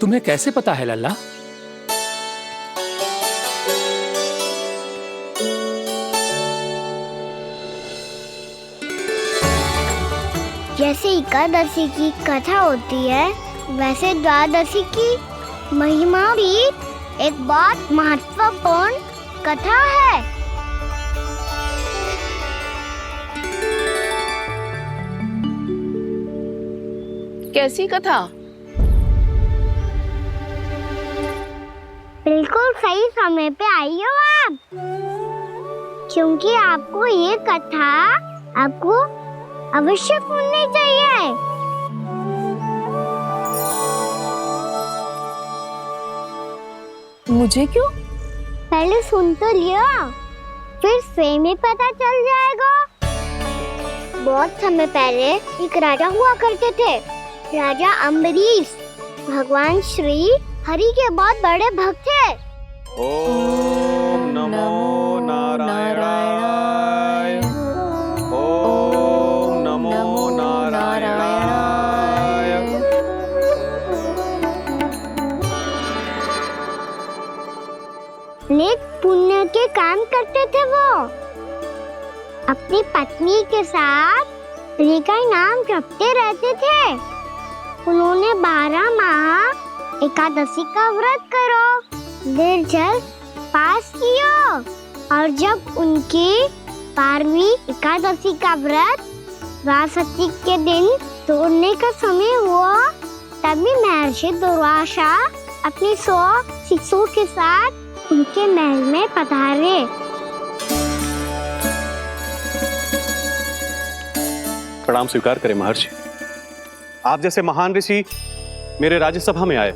तुम्हें कैसे पता है लल्ला? जैसे एकादशी की कथा होती है, वैसे द्वादशी की महिमा भी एक बहुत महत्वपूर्ण कथा है। कैसी कथा? बिल्कुल सही समय पे आई हो आप, क्योंकि आपको ये कथा आपको अवश्य सुननी चाहिए। मुझे क्यों? पहले सुन तो लियो, फिर स्वयं ही पता चल जाएगा। बहुत समय पहले एक राजा हुआ करते थे, राजा अम्बरीश। भगवान श्री हरि के बहुत बड़े भक्त थे। ओम नमो नारायणाय। ओम नमो नारायणाय। नेक पुण्य के काम करते थे वो। अपनी पत्नी के साथ हरि का नाम जपते रहते थे। उन्होंने 12 माह एकादशी का व्रत करो निर्जल पास किया, और जब उनकी 12वीं एकादशी का व्रत द्वादशी के दिन तोड़ने का समय हुआ, तभी महर्षि दुर्वासा अपनी 100 शिष्यों के साथ उनके महल में पधारे। प्रणाम स्वीकार करें महर्षि। आप जैसे महान ऋषि मेरे राज्यसभा में आए,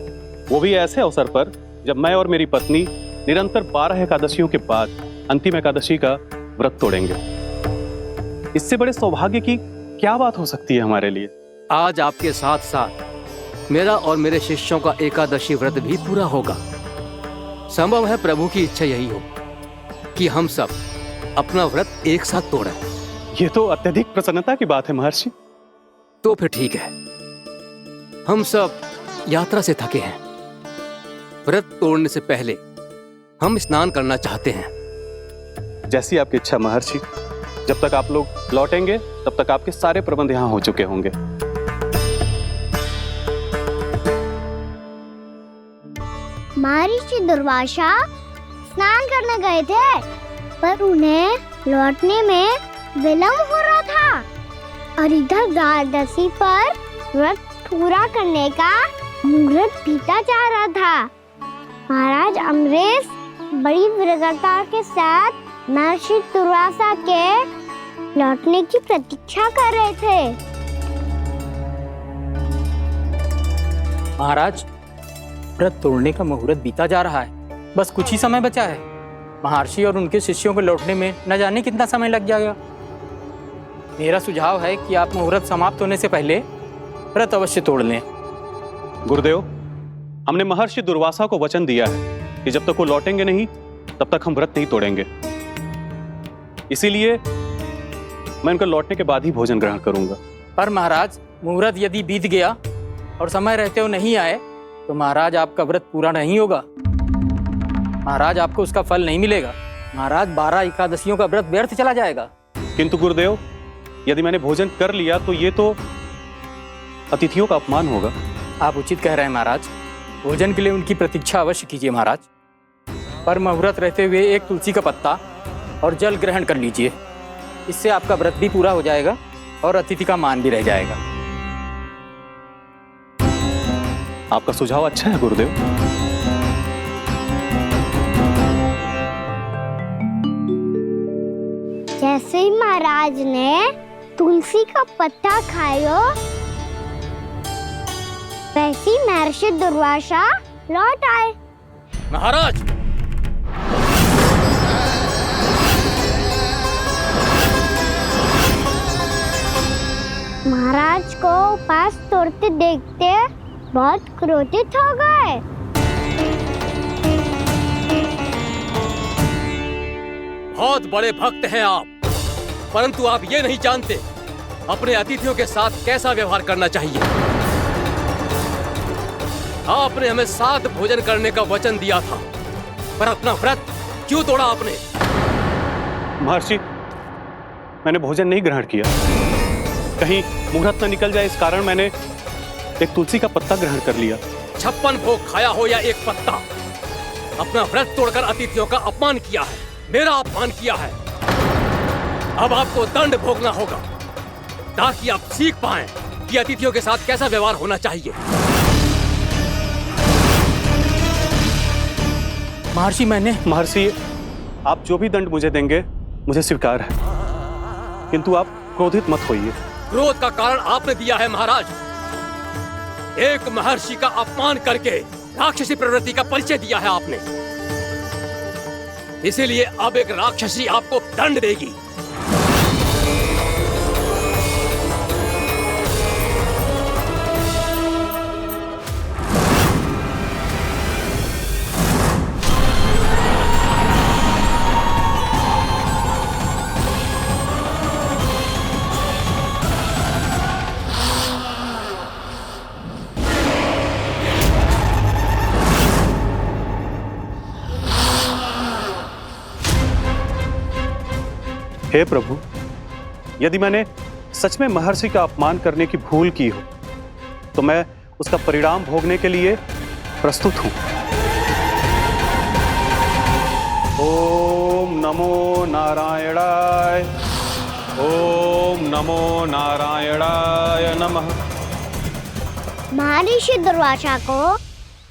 वो भी ऐसे अवसर पर जब मैं और मेरी पत्नी निरंतर 12 एकादशियों के बाद अंतिम एकादशी का व्रत तोड़ेंगे। इससे बड़े सौभाग्य की क्या बात हो सकती है हमारे लिए। आज आपके साथ साथ मेरा और मेरे शिष्यों का एकादशी व्रत भी पूरा होगा। संभव है प्रभु की इच्छा यही हो कि हम सब अपना व्रत एक साथ तोड़ें। ये तो अत्यधिक प्रसन्नता की बात है महर्षि। तो फिर ठीक है, हम सब यात्रा से थके हैं। व्रत तोड़ने से पहले हम स्नान करना चाहते हैं। जैसी आपकी इच्छा महर्षि। जब तक आप लोग लौटेंगे तब तक आपके सारे प्रबंध यहाँ हो चुके होंगे। महर्षि दुर्वासा स्नान करने गए थे, पर उन्हें लौटने में विलंब हो रहा था, और इधर द्वादशी पर व्रत पूरा करने का मुहूर्त बीता जा रहा था। महाराज अम्बरीश बड़ी दृढ़ता के साथ महर्षि दुर्वासा के लौटने की प्रतीक्षा कर रहे थे। महाराज, व्रत तोड़ने का मुहूर्त बीता जा रहा है। बस कुछ ही समय बचा है। महर्षि और उनके शिष्यों को लौटने में न जाने कितना समय लग जाएगा। मेरा सुझाव है कि आप मुहूर्त समाप्त होने से पहले व्रत अवश्य तोड़ लें। गुरुदेव, हमने महर्षि दुर्वासा को वचन दिया है कि जब तक वो लौटेंगे नहीं तब तक हम व्रत नहीं तोड़ेंगे। इसीलिए मैं उनके लौटने के बाद ही भोजन ग्रहण करूंगा। पर महाराज, मुहूर्त यदि बीत गया और समय रहते हुए नहीं आए तो महाराज आपका व्रत पूरा नहीं होगा। महाराज, आपको उसका फल नहीं मिलेगा। महाराज, 12 एकादशियों का व्रत व्यर्थ चला जाएगा। किंतु गुरुदेव, यदि मैंने भोजन कर लिया तो ये तो अतिथियों का अपमान होगा। आप उचित कह रहे हैं महाराज। भोजन के लिए उनकी प्रतीक्षा अवश्य कीजिए महाराज। पर मुहूर्त रहते हुए एक तुलसी का पत्ता और जल ग्रहण कर लीजिए। इससे आपका व्रत भी पूरा हो जाएगा और अतिथि का मान भी रह जाएगा। आपका सुझाव अच्छा है गुरुदेव। जैसे ही महाराज ने तुलसी का पत्ता खाया, वैसे ही महर्षि दुर्वासा लौट आए। महाराज, महाराज को उपास तोड़ते देखते बहुत क्रोधित हो गए। बहुत बड़े भक्त हैं आप, परंतु आप ये नहीं जानते अपने अतिथियों के साथ कैसा व्यवहार करना चाहिए। आपने हमें 7 भोजन करने का वचन दिया था, पर अपना व्रत क्यों तोड़ा आपने? महर्षि, मैंने भोजन नहीं ग्रहण किया। कहीं मुहूर्त न निकल जाए, इस कारण मैंने एक तुलसी का पत्ता ग्रहण कर लिया। 56 भोग खाया हो या एक पत्ता, अपना व्रत तोड़कर अतिथियों का अपमान किया है, मेरा अपमान किया है। अब आपको दंड भोगना होगा ताकि आप सीख पाएं कि अतिथियों के साथ कैसा व्यवहार होना चाहिए। महर्षि, महर्षि, आप जो भी दंड मुझे देंगे मुझे स्वीकार है, किंतु आप क्रोधित मत होइए। क्रोध का कारण आपने दिया है महाराज। एक महर्षि का अपमान करके राक्षसी प्रवृत्ति का परिचय दिया है आपने, इसीलिए अब एक राक्षसी आपको दंड देगी। हे प्रभु, यदि मैंने सच में महर्षि का अपमान करने की भूल की हो तो मैं उसका परिणाम भोगने के लिए प्रस्तुत हूं। ओम नमो नारायणाय, ओम नमो नारायणाय नमः। महर्षि दुर्वासा को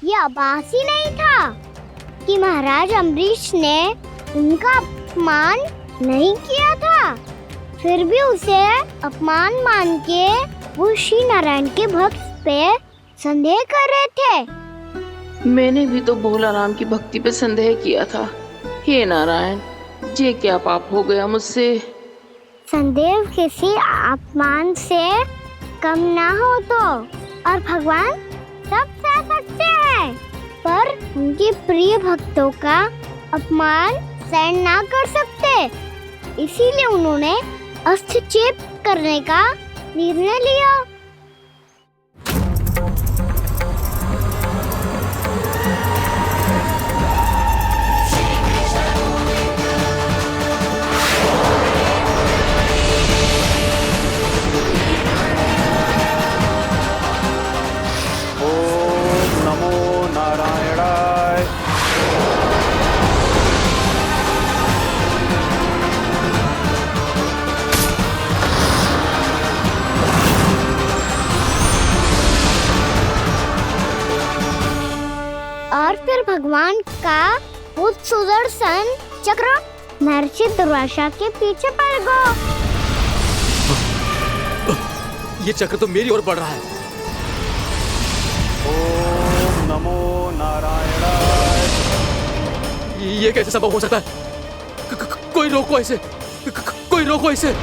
यह आभास ही नहीं था कि महाराज अम्बरीश ने उनका अपमान नहीं किया था, फिर भी उसे अपमान मान के वो श्री नारायण के भक्त पे संदेह कर रहे थे। मैंने भी तो भोला राम की भक्ति पे संदेह किया था। हे नारायण, ये क्या पाप हो गया मुझसे? संदेह किसी अपमान से कम ना हो तो, और भगवान सब सह सकते हैं, पर उनके प्रिय भक्तों का अपमान सहन ना कर सकते, इसीलिए उन्होंने हस्तक्षेप करने का निर्णय लिया। ओम नमो नारायणाय। और फिर भगवान का वो सुदर्शन चक्र महर्षि दुर्वासा के पीछे पड़ गया। ये चक्र तो मेरी ओर बढ़ रहा है। ओम नमो नारायणाय। ये कैसे संभव हो सकता है? कोई रोको इसे, कोई रोको इसे।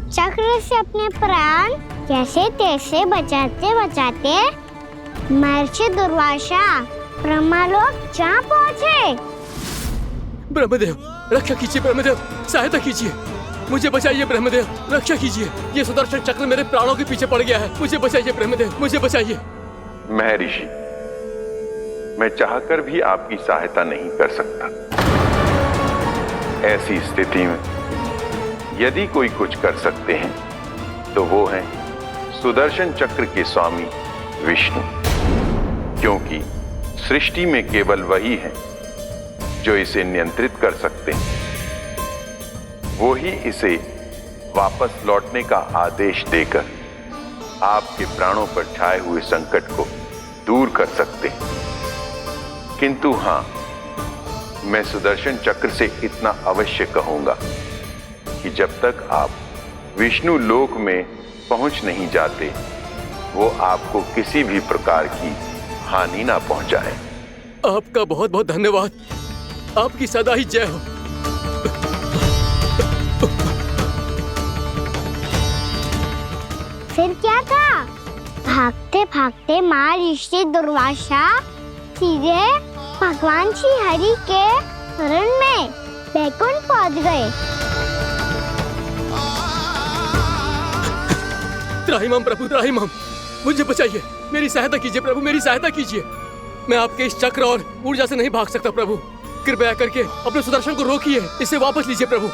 चक्र से अपने प्राण जैसे तैसे बचाते बचाते महर्षि दुर्वासा ब्रह्मलोक जा पहुंचे। ब्रह्मदेव, रक्षा कीजिए। ब्रह्मदेव, सहायता कीजिए, मुझे बचाइए। ब्रह्मदेव, रक्षा कीजिए। ये सुदर्शन चक्र मेरे प्राणों के पीछे पड़ गया है। मुझे बचाइए ब्रह्मदेव, मुझे बचाइए। महर्षि, मैं चाहकर भी आपकी सहायता नहीं कर सकता। ऐसी स्थिति में यदि कोई कुछ कर सकते हैं तो वो है सुदर्शन चक्र के स्वामी विष्णु, क्योंकि सृष्टि में केवल वही है जो इसे नियंत्रित कर सकते हैं। वो ही इसे वापस लौटने का आदेश देकर आपके प्राणों पर छाए हुए संकट को दूर कर सकते हैं। किंतु हां, मैं सुदर्शन चक्र से इतना अवश्य कहूंगा कि जब तक आप विष्णु लोक में पहुंच नहीं जाते, वो आपको किसी भी प्रकार की हानि ना पहुंचाए। आपका बहुत बहुत धन्यवाद। आपकी सदा ही जय हो। फिर क्या था? भागते भागते महर्षि दुर्वासा सीधे भगवान श्री हरि के शरण में बैकुंठ पहुंच गए। त्राहिमाम प्रभु, त्राहिमाम, मुझे बचाइए, मेरी सहायता कीजिए प्रभु, मेरी सहायता कीजिए। मैं आपके इस चक्र और ऊर्जा से नहीं भाग सकता प्रभु। कृपया करके अपने सुदर्शन को रोकिए, इसे वापस लीजिए प्रभु।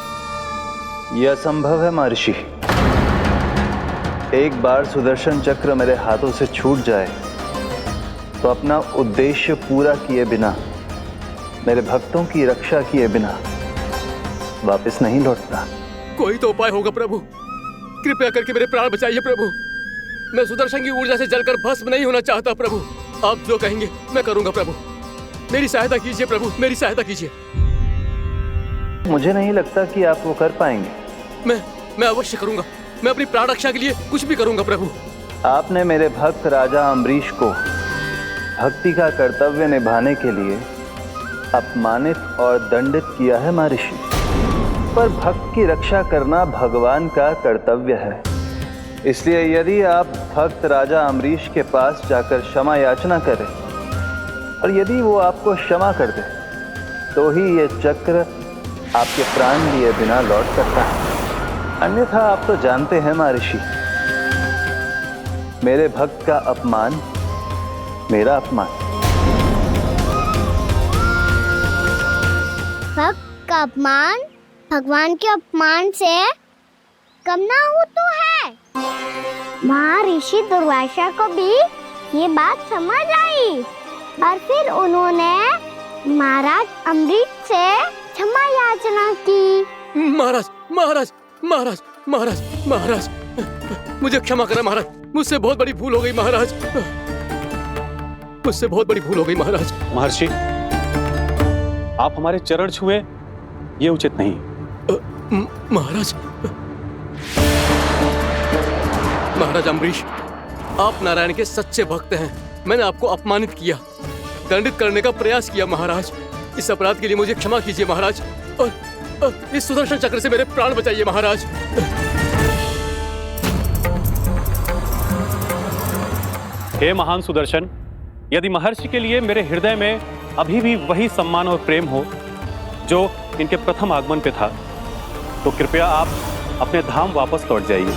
यह असंभव है महर्षि। एक बार सुदर्शन चक्र मेरे हाथों से छूट जाए तो अपना उद्देश्य पूरा किए बिना, मेरे भक्तों की रक्षा किए बिना वापस नहीं लौटता। कोई तो उपाय होगा प्रभु, कृपया करके मेरे प्राण बचाइए प्रभु। मैं सुदर्शन की ऊर्जा से जलकर भस्म नहीं होना चाहता प्रभु। आप जो कहेंगे मैं करूंगा प्रभु। मेरी सहायता कीजिए प्रभु, मेरी सहायता कीजिए। मुझे नहीं लगता कि आप वो कर पाएंगे। मैं अवश्य करूंगा। मैं अपनी प्राण रक्षा के लिए कुछ भी करूंगा प्रभु। आपने मेरे भक्त राजा अम्बरीश को भक्ति का कर्तव्य निभाने के लिए अपमानित और दंडित किया है महर्षि, पर भक्त की रक्षा करना भगवान का कर्तव्य है। इसलिए यदि आप भक्त राजा अम्बरीश के पास जाकर क्षमा याचना करें और यदि वो आपको क्षमा कर दे तो ही ये चक्र आपके प्राण लिए बिना लौट सकता है। अन्यथा आप तो जानते हैं महर्षि, मेरे भक्त का अपमान मेरा अपमान। भक्त का अपमान भगवान के अपमान से कम ना हो तो है। महर्षि दुर्वासा को भी ये बात समझ आई और फिर उन्होंने महाराज अम्बरीश से क्षमा याचना की। महाराज महाराज महाराज महाराज महाराज, मुझे क्षमा करें महाराज, मुझसे बहुत बड़ी भूल हो गई महाराज, मुझसे बहुत बड़ी भूल हो गई महाराज। महर्षि, आप हमारे चरण छुए ये उचित नहीं। महाराज, महाराज अम्बरीश, आप नारायण के सच्चे भक्त हैं। मैंने आपको अपमानित किया, दंडित करने का प्रयास किया महाराज। इस अपराध के लिए मुझे क्षमा कीजिए महाराज, और इस सुदर्शन चक्र से मेरे प्राण बचाइए महाराज। हे महान सुदर्शन, यदि महर्षि के लिए मेरे हृदय में अभी भी वही सम्मान और प्रेम हो जो इनके प्रथम आगमन पे था, तो कृपया आप अपने धाम वापस लौट जाइए।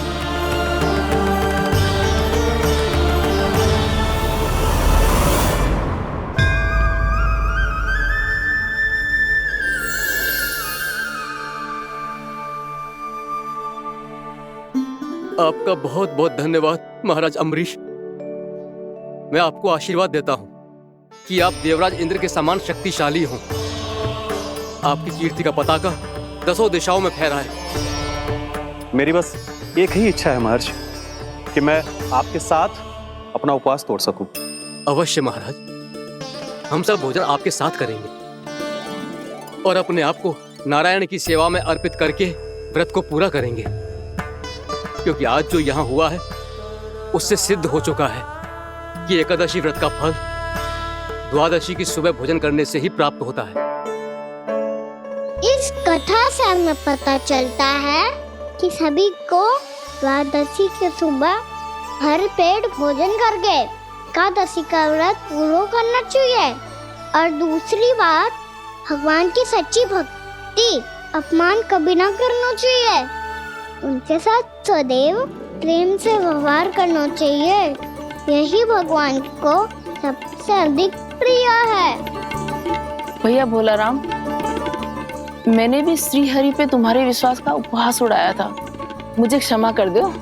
आपका बहुत बहुत धन्यवाद महाराज अम्बरीश। मैं आपको आशीर्वाद देता हूं कि आप देवराज इंद्र के समान शक्तिशाली हों। आपकी कीर्ति का पताका 10 दिशाओं में फहराए। मेरी बस एक ही इच्छा है महर्षि, कि मैं आपके साथ अपना उपवास तोड़ सकूं। अवश्य महाराज, हम सब भोजन आपके साथ करेंगे और अपने आप को नारायण की सेवा में अर्पित करके व्रत को पूरा करेंगे, क्योंकि आज जो यहाँ हुआ है उससे सिद्ध हो चुका है कि एकादशी व्रत का फल द्वादशी की सुबह भोजन करने से ही प्राप्त होता है। इस कथा से हमें पता चलता है कि सभी को द्वादशी के सुबह भर पेट भोजन करके एकादशी का व्रत पूरा करना चाहिए। और दूसरी बात, भगवान की सच्ची भक्ति अपमान कभी ना करना चाहिए। उनके साथ सदैव प्रेम से व्यवहार करना चाहिए। यही भगवान को सबसे अधिक प्रिय है। भैया भोलाराम, मैंने भी श्री हरि पे तुम्हारे विश्वास का उपहास उड़ाया था, मुझे क्षमा कर दो।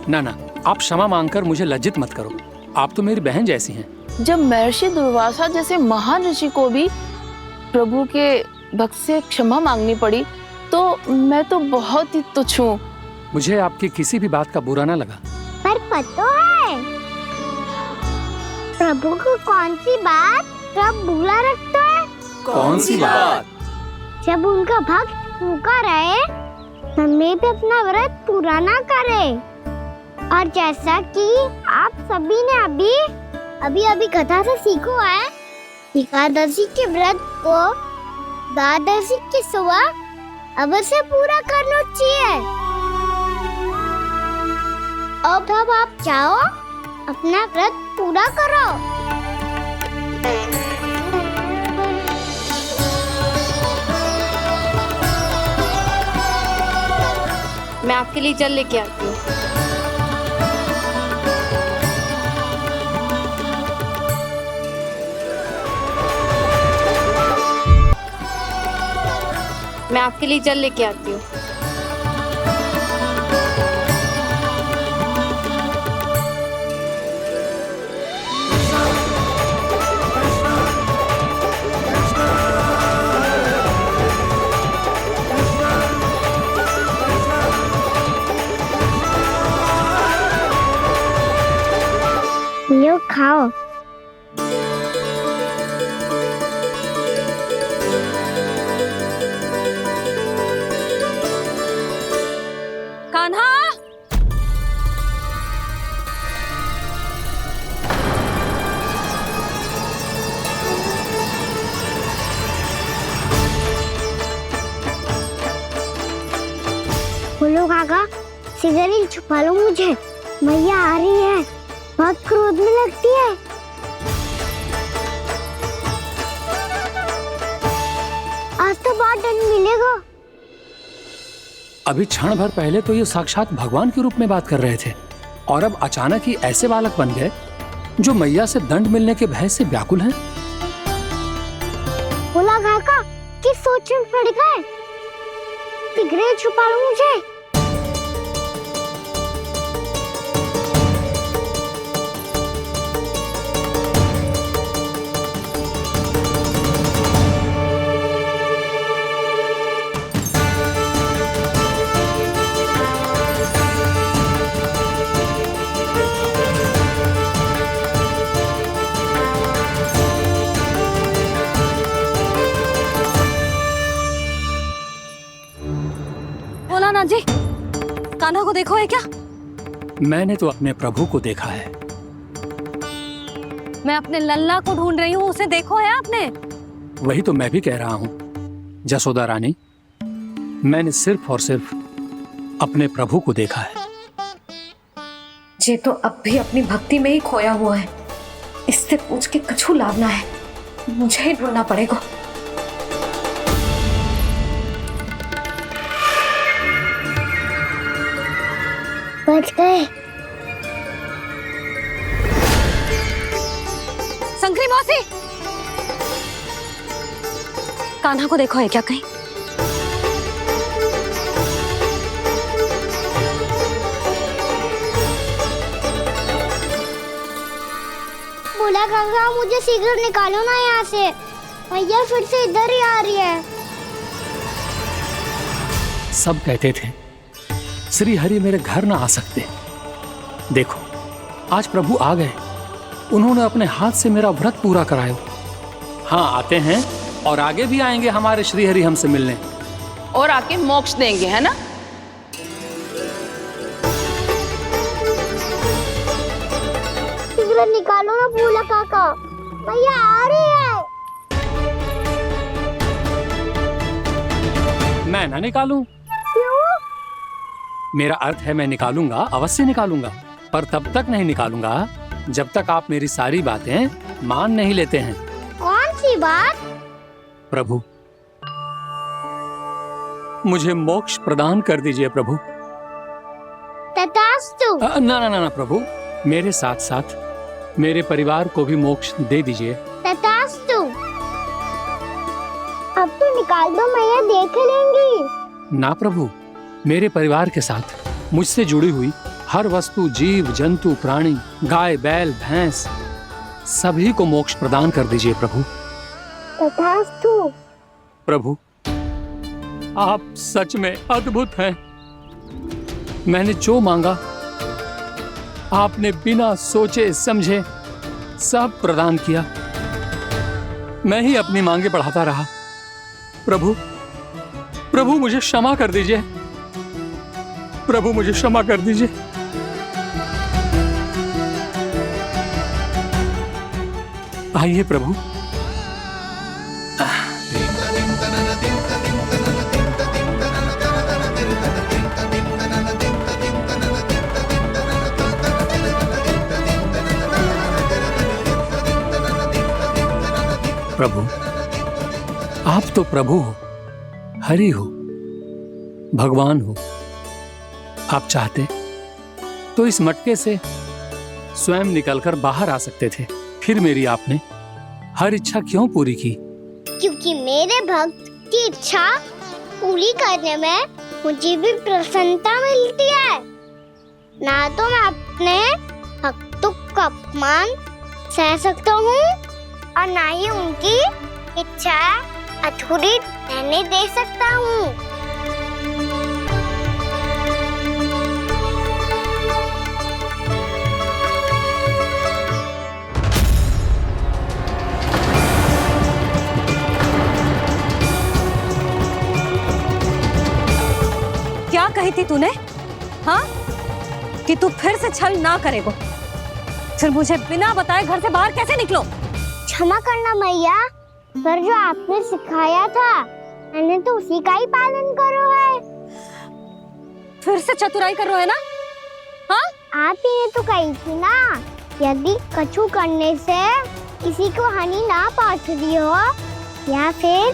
ना ना, आप क्षमा मांगकर मुझे लज्जित मत करो, आप तो मेरी बहन जैसी हैं। जब महर्षि दुर्वासा जैसे महान ऋषि को भी प्रभु के भक्त से क्षमा मांगनी पड़ी, तो मैं तो बहुत ही तुच्छ हूँ। मुझे आपकी किसी भी बात का बुरा ना लगा। पर पता है प्रभु को कौन सी बात कब बुरा रखता है? कौन सी बात? जब उनका भक्त भूखा रहे, समय पे अपना व्रत पूरा ना करे। और जैसा कि आप सभी ने अभी कथा से सीखा है एकादशी के व्रत को द्वादशी की सुबह अवश्य पूरा करना चाहिए। अब आप जाओ, अपना व्रत पूरा करो। मैं आपके लिए जल लेके आती हूँ। मैं आपके लिए जल लेके आती हूँ। लो खाओ। कान्हा, बोलो काका, सिगरेट छुपा लो मुझे, मैया आ रही है, बहुत क्रोध में लगती है। आज तो बहुत दंड मिलेगा। अभी क्षण भर पहले तो ये साक्षात भगवान के रूप में बात कर रहे थे और अब अचानक ही ऐसे बालक बन गए जो मैया से दंड मिलने के भय से व्याकुल हैं। बोला काका, किस सोच में पड़ गए? सिगरेट छुपा लो मुझे। भोलानाथ जी, कान्हा को देखो है क्या? मैंने तो अपने प्रभु को देखा है। मैं अपने लल्ला को ढूंढ रही हूँ, उसे देखो है आपने? वही तो मैं भी कह रहा हूँ जसोदा रानी, मैंने सिर्फ और सिर्फ अपने प्रभु को देखा है। ये तो अब भी अपनी भक्ति में ही खोया हुआ है। इससे पूछ के कछु लाभ ना है, मुझे ही ढूंढना पड़ेगा। बच गए। संकरी मौसी, कान्हा को देखो है क्या कहीं? बोला काका, मुझे सिगरेट निकालो ना यहाँ से, मैया फिर से इधर ही आ रही है। सब कहते थे श्री हरि मेरे घर ना आ सकते। देखो आज प्रभु आ गए, उन्होंने अपने हाथ से मेरा व्रत पूरा कराया। हाँ, आते हैं और आगे भी आएंगे हमारे श्री हरि हमसे मिलने और आके मोक्ष देंगे, है ना? सिगरेट निकालो ना बोला काका, मैया आ रही है। मैं ना निकालूं? क्यों? मेरा अर्थ है मैं निकालूंगा, अवश्य निकालूंगा, पर तब तक नहीं निकालूंगा जब तक आप मेरी सारी बातें मान नहीं लेते हैं। कौन सी बात? प्रभु, मुझे मोक्ष प्रदान कर दीजिए प्रभु। तथास्तु। ना ना ना ना प्रभु, मेरे साथ साथ मेरे परिवार को भी मोक्ष दे दीजिए। तथास्तु। अब तो निकाल दो, मैया देख लेंगी। ना प्रभु, मेरे परिवार के साथ मुझसे जुड़ी हुई हर वस्तु, जीव जंतु, प्राणी, गाय बैल भैंस, सभी को मोक्ष प्रदान कर दीजिए प्रभु। तथास्तु। प्रभु, आप सच में अद्भुत हैं। मैंने जो मांगा आपने बिना सोचे समझे सब प्रदान किया। मैं ही अपनी मांगे बढ़ाता रहा। प्रभु, प्रभु मुझे क्षमा कर दीजिए। प्रभु मुझे क्षमा कर दीजिए। आइए प्रभु, प्रभु, आप तो प्रभु हो, हरि हो, भगवान हो। आप चाहते तो इस मटके से स्वयं निकलकर बाहर आ सकते थे, फिर मेरी आपने हर इच्छा क्यों पूरी की? क्योंकि मेरे भक्त की इच्छा पूरी करने में मुझे भी प्रसन्नता मिलती है। ना तो मैं अपने भक्तों का अपमान सह सकता हूँ और ना ही उनकी इच्छा अधूरी रहने दे सकता हूँ। क्या कही थी तूने? हाँ, कि तू फिर से छल ना करेगा। फिर मुझे बिना बताए घर से बाहर कैसे निकलो? क्षमा करना मैया, पर जो आपने सिखाया था मैंने तो उसी का ही पालन करो है। फिर से चतुराई कर रहे हो है ना? हाँ, आप ही ने तो कही थी ना, यदि कछु करने से किसी को हानि ना पहुंच रही हो या फिर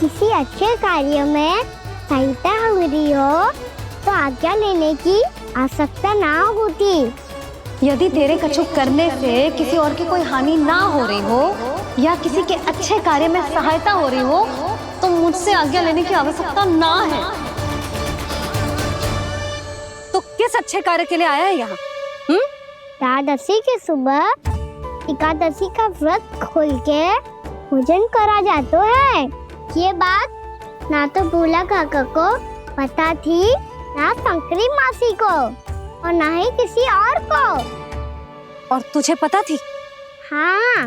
किसी अच्छे कार्य में सहायता हो रही हो तो आज्ञा लेने की आवश्यकता ना होती। यदि तेरे कछु करने से किसी और की कोई हानि ना हो रही हो या किसी के अच्छे कार्य में सहायता हो रही हो तो मुझसे आज्ञा लेने की आवश्यकता ना है। तो किस अच्छे कार्य के लिए आया है यहाँ? द्वादशी के सुबह एकादशी का व्रत खोल के भोजन करा जाता है। ये बात ना तो भोला काका को पता थी, ना शंकरी मासी को और ना ही किसी और को। और तुझे पता थी? हाँ,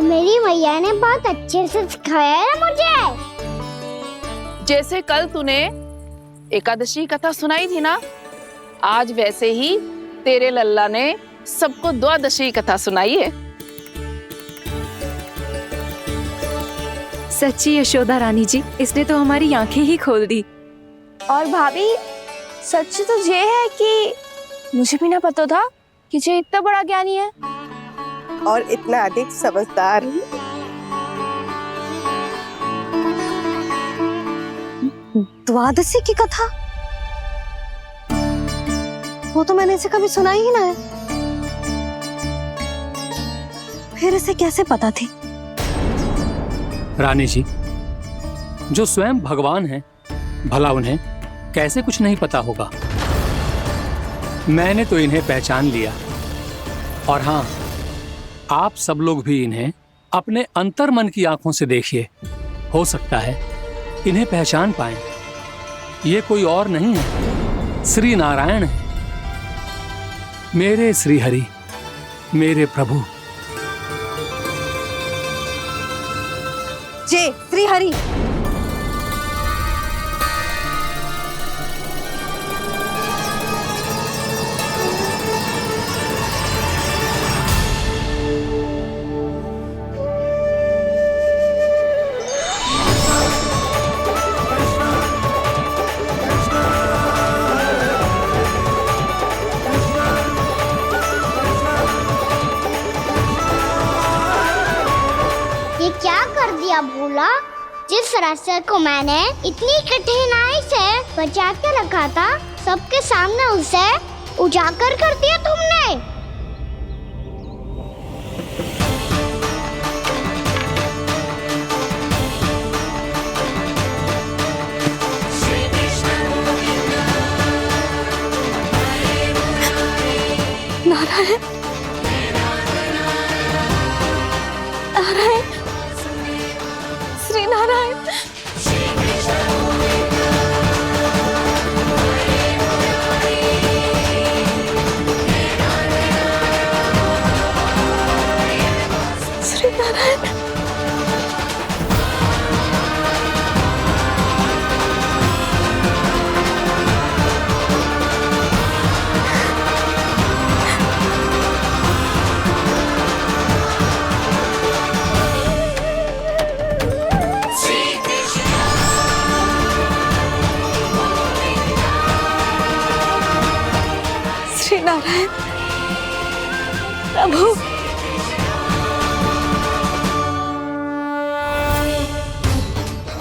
मेरी मैया ने बहुत अच्छे से सिखाया है मुझे। जैसे कल तूने एकादशी कथा सुनाई थी ना, आज वैसे ही तेरे लल्ला ने सबको द्वादशी कथा सुनाई है। सच्ची यशोदा रानी जी, इसने तो हमारी आंखें ही खोल दी। और भाभी, सच तो ये है कि मुझे भी ना पता था कि ये इतना बड़ा ज्ञानी है और इतना अधिक समझदार। द्वादशी की कथा? वो तो मैंने इसे कभी सुना ही ना है। फिर इसे कैसे पता थी? रानी जी, जो स्वयं भगवान हैं, भला उन्हें कैसे कुछ नहीं पता होगा? मैंने तो इन्हें पहचान लिया। और हाँ, आप सब लोग भी इन्हें अपने अंतर्मन की आंखों से देखिए, हो सकता है इन्हें पहचान पाएं। ये कोई और नहीं है, श्री नारायण है, मेरे श्री हरि, मेरे प्रभु। जय श्री हरि। ये क्या कर दिया भोला? जिस रास्ते को मैंने इतनी कठिनाई से बचा के रखा था, सबके सामने उसे उजागर कर दिया तुमने। नारायण, नारायण, श्री नारायण। श्री नारायण। श्री नारायण प्रभु।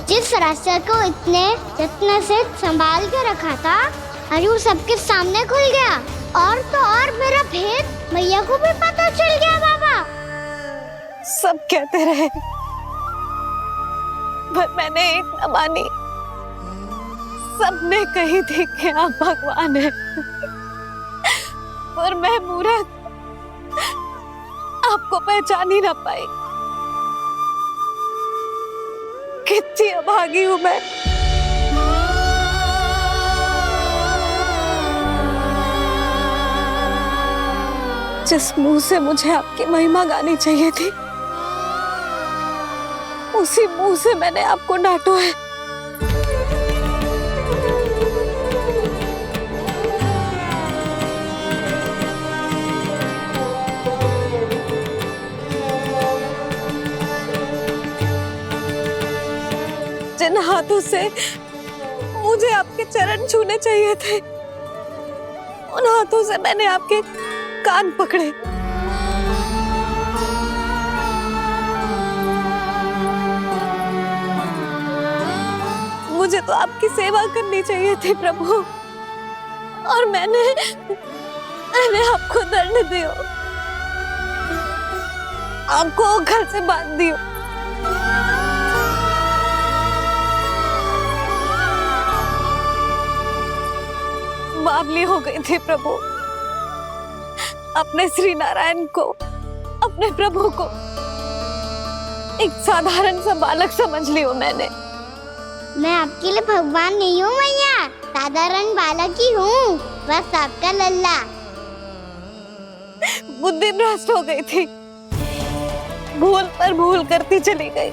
जिस रास्ते को इतने यत्न से संभाल के रखा था, आज वो सबके सामने खुल गया। और तो और मेरा भेद मैया को भी पता चल गया। बाबा सब कहते रहे, पर मैंने एक न मानी। सबने कही थी कि आप भगवान हैं, पर मैं मूरत आपको पहचान ही ना पाई। कितनी अभागी हूं मैं। जिस मुंह से मुझे आपकी महिमा गानी चाहिए थी, उसी मुंह से मैंने आपको डांटा है। जिन हाथों से मुझे आपके चरण छूने चाहिए थे, उन हाथों से मैंने आपके कान पकड़े। मुझे तो आपकी सेवा करनी चाहिए थी प्रभु, और मैंने आपको दंड दियो, आपको घर से बांध दियो। बावली हो गई थी प्रभु। अपने श्री नारायण को, अपने प्रभु को एक साधारण सा बालक समझ लियो मैंने। मैं आपके लिए भगवान नहीं हूँ मैया, साधारण बालक ही हूँ, बस आपका लल्ला। बुद्धि भ्रष्ट हो गई थी, भूल पर भूल करती चली गई।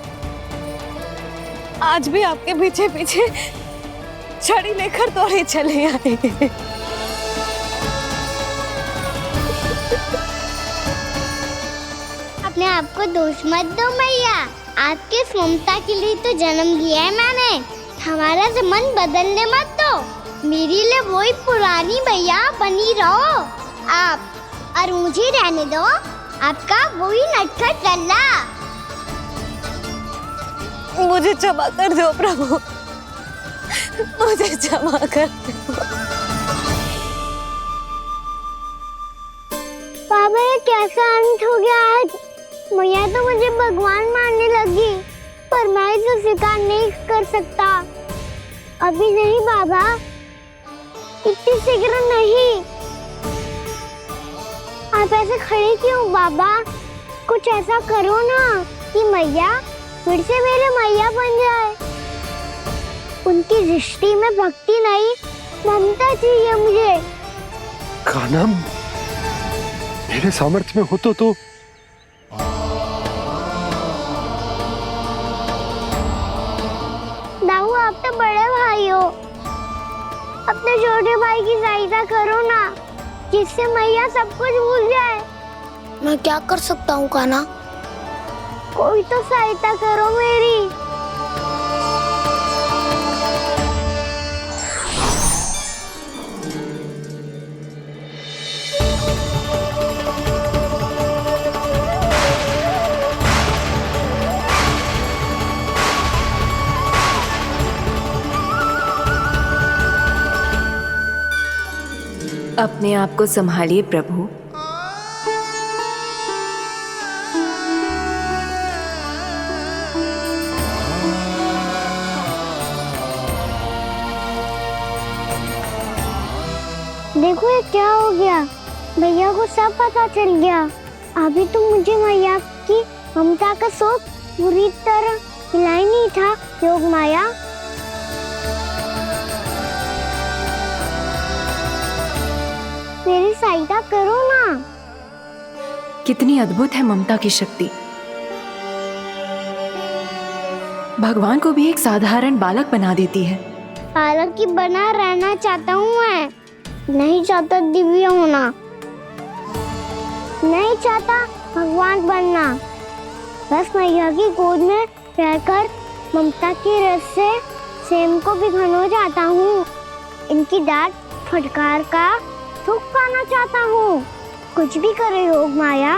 आज भी आपके पीछे पीछे छड़ी लेकर दौड़े चले आए। अपने आप को दोष मत दो मैया, आपके इस ममता के लिए तो जन्म लिया है मैंने। हमारा मन बदलने मत दो, मेरे लिए वही पुरानी मैया बनी रहो आप, और मुझे रहने दो आपका वही नटखट लल्ला। मुझे क्षमा कर दो प्रभु, मुझे क्षमा कर दो। बाबा ये कैसा अंत हो गया आज? मैया तो मुझे भगवान मानने लगी, पर मैं इसे स्वीकार नहीं कर सकता। अभी नहीं बाबा, इतनी शीघ्र नहीं। आप ऐसे खड़े क्यों बाबा? कुछ ऐसा करो ना कि मैया फिर से मेरे मैया बन जाए। उनकी दृष्टि में भक्ति नहीं, ममता चाहिए मुझे। कान्हा, मेरे सामर्थ्य में हो तो दाऊ, आप तो बड़े भाई हो, अपने छोटे भाई की सहायता करो ना, जिससे मैया सब कुछ भूल जाए। मैं क्या कर सकता हूँ कान्हा? कोई तो सहायता करो मेरी। अपने आप को संभालिए प्रभु। देखो ये क्या हो गया, भैया को सब पता चल गया। अभी तो मुझे मैया की ममता का शौक पूरी तरह हिला ही नहीं था। योग माया, मेरी सहायता करो ना। कितनी अद्भुत है ममता की शक्ति। भगवान को भी एक साधारण बालक बना देती है। बालक की बना रहना चाहता हूँ मैं, नहीं चाहता दिव्य होना, नहीं चाहता भगवान बनना। बस मैया की गोद में रहकर ममता की रस से सेम को भी घनो चाहता हूँ। इनकी डांट फटकार का सुख पाना चाहता हूँ। कुछ भी करे योग माया,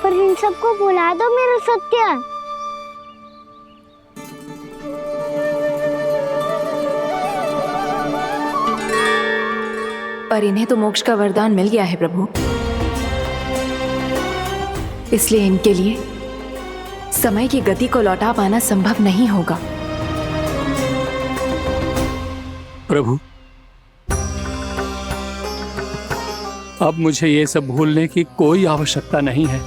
पर इन सबको भुला दो मेरा सत्य। पर इन्हें तो मोक्ष का वरदान मिल गया है प्रभु, इसलिए इनके लिए समय की गति को लौटा पाना संभव नहीं होगा। प्रभु, अब मुझे ये सब भूलने की कोई आवश्यकता नहीं है।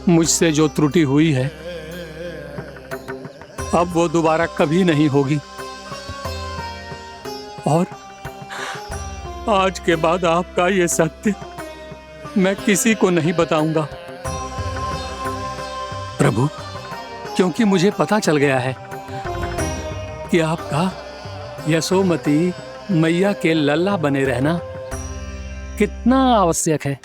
मुझसे जो त्रुटि हुई है अब वो दोबारा कभी नहीं होगी, और आज के बाद आपका ये सत्य मैं किसी को नहीं बताऊंगा प्रभु, क्योंकि मुझे पता चल गया है कि आपका यशोमती मैया के लल्ला बने रहना कितना आवश्यक है।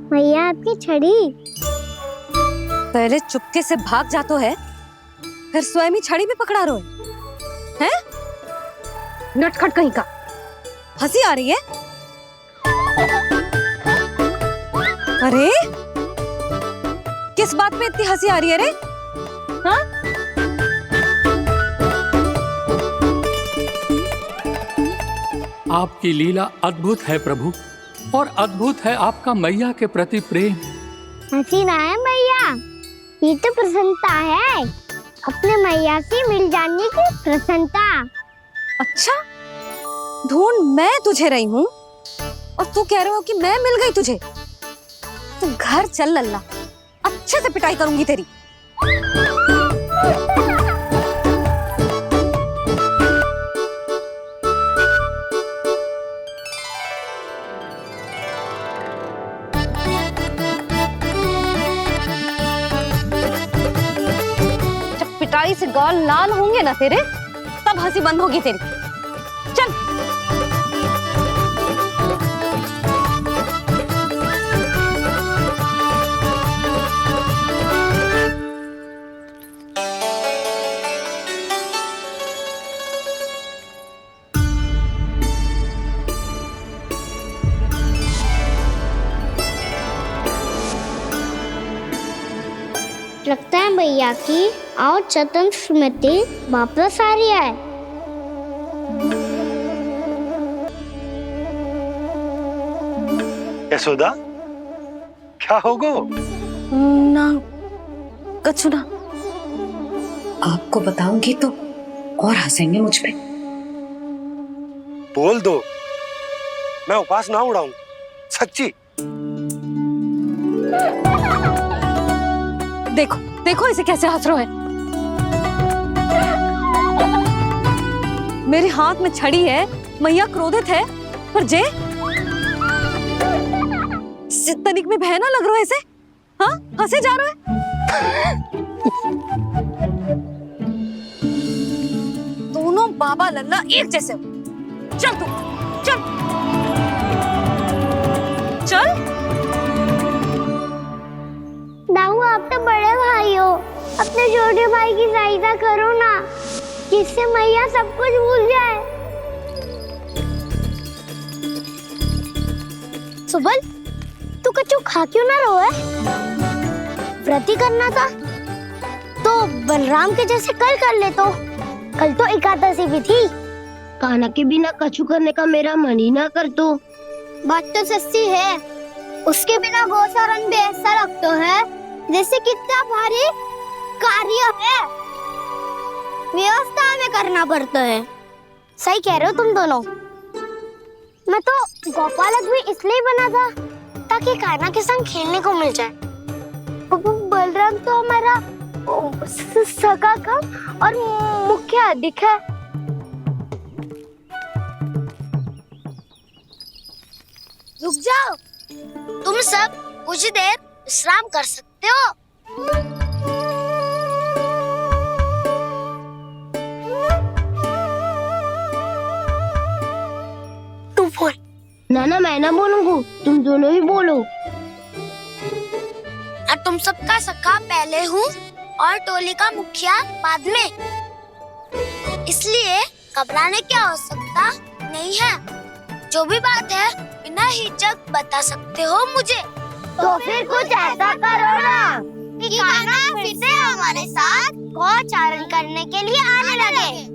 भैया आपकी छड़ी। पहले चुपके से भाग जातो है, फिर स्वयं ही छड़ी भी पकड़ा रोए हैं? नटखट कहीं का। हंसी आ रही है? अरे किस बात पे इतनी हंसी आ रही है रे? हाँ? आपकी लीला अद्भुत है प्रभु, और अद्भुत है आपका मैया के प्रति प्रेम। हंसी ना है मैया, ये तो प्रसन्नता है, अपने मैया से मिल जाने की प्रसन्नता। अच्छा, ढूंढ मैं तुझे रही हूँ और तू कह रहे हो कि मैं मिल गई तुझे। तू घर चल लल्ला, अच्छे से पिटाई करूंगी तेरी। जब पिटाई से गाल लाल होंगे ना तेरे, तब हंसी बंद होगी तेरी। चल। लगता है भैया की और चतन स्मृति वापस आ रही है। यशोदा, क्या होगो? ना कछु ना। आपको बताऊंगी तो और हंसेंगे मुझ पे। बोल दो, मैं उपवास ना उड़ाऊं, सच्ची। देखो देखो इसे कैसे हंस रहा है। मेरे हाथ में छड़ी है, मैया क्रोधित है, पर जे तनिक में बहना लग रहा है इसे। हाँ, हंसे जा रहा है। दोनों बाबा लल्ला एक जैसे हो। चल तू, चल चल। दाऊ, आप तो बड़े भाई हो, अपने छोटे भाई की सहायता करो ना, जिससे मैया सब कुछ भूल जाए। सुबल, तू कछु खा क्यों ना रो है? व्रत ही करना था तो बलराम के जैसे कल कर ले। तो कल तो एकादशी भी थी। कान्हा के बिना कछु करने का मेरा मन ही ना कर। तो बात तो सच्ची है, उसके बिना गोचारण भी ऐसा लगता है जैसे कितना भारी कार्य है, व्यवस्था में करना पड़ता है। सही कह रहे हो तुम दोनों। मैं तो गोपालक भी इसलिए बना था ताकि कान्हा के संग खेलने को मिल जाए। बलराम तो हमारा सगा कम और मुख्य अधिक है। रुक जाओ, तुम सब कुछ देर विश्राम कर सकते हो। तू बोल। ना मैं ना बोलूंगा, तुम दोनों ही बोलो। और तुम सबका सखा पहले हूँ और टोली का मुखिया बाद में, इसलिए घबराने की आवश्यकता नहीं है। जो भी बात है बिना हिचक बता सकते हो मुझे। तो फिर कुछ ऐसा करो ना कि कान्हा फिर से हमारे साथ गौचारण करने के लिए आने लगे।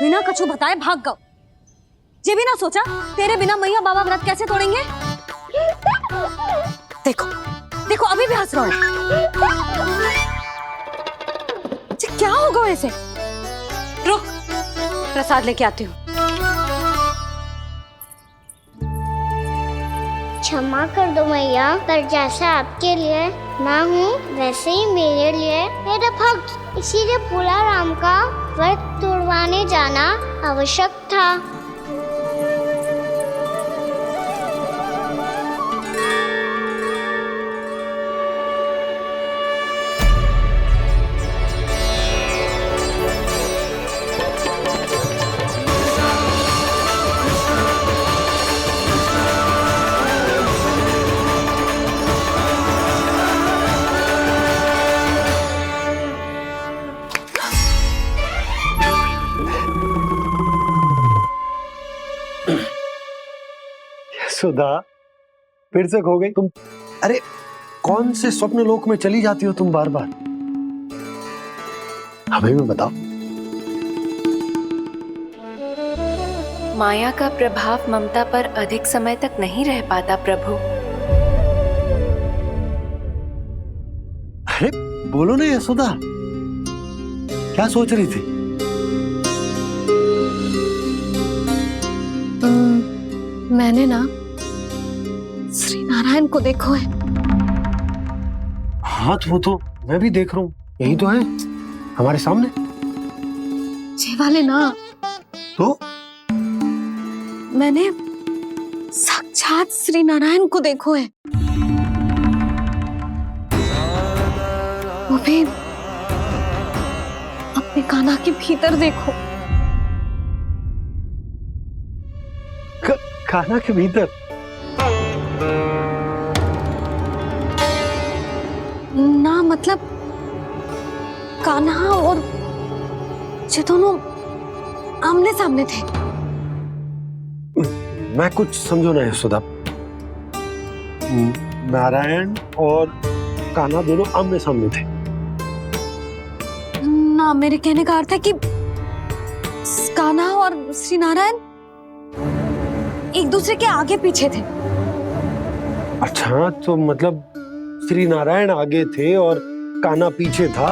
बिना कछु बताए भाग गओ। ये भी ना सोचा तेरे बिना मैया बाबा व्रत कैसे तोड़ेंगे। देखो देखो अभी भी हंस रहा है। क्या होगा वैसे? रुक, प्रसाद लेके आती हूँ। क्षमा कर दो मैया, पर जैसा आपके लिए ना हूँ वैसे ही मेरे लिए मेरा भक्त, इसीलिए भोला राम का व्रत तोड़वाने जाना आवश्यक था। सुधा, फिर से खो गई तुम। अरे कौन से स्वप्न लोक में चली जाती हो तुम बार बार? हमें भी बताओ। माया का प्रभाव ममता पर अधिक समय तक नहीं रह पाता प्रभु। अरे बोलो ना यशोदा, क्या सोच रही थी? मैंने ना श्री नारायण को देखो है। हाँ वो तो मैं भी देख रहा हूँ, यही तो है हमारे सामने। ये वाले ना तो मैंने साक्षात श्री नारायण को देखो है, वो भी अपने कान्हा के भीतर देखो। कान्हा के भीतर? ना मतलब कान्हा और ये दोनों आमने सामने थे। मैं कुछ समझो ना यशोदा। नारायण और कान्हा दोनों आमने सामने थे? ना, मेरे कहने का अर्थ है कि कान्हा और श्री नारायण एक दूसरे के आगे पीछे थे। अच्छा, तो मतलब श्री नारायण आगे थे और कान्हा पीछे था।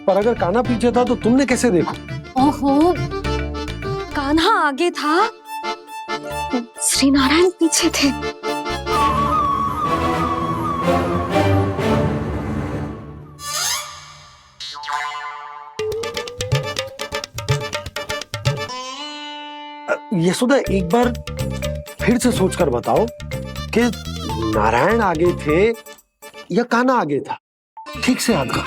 पर अगर कान्हा पीछे था तो तुमने कैसे देखा? ओहो, कान्हा आगे था, श्री नारायण पीछे थे। यशोदा, एक बार फिर से सोचकर बताओ कि नारायण आगे थे या कान्हा आगे था? ठीक से याद कर।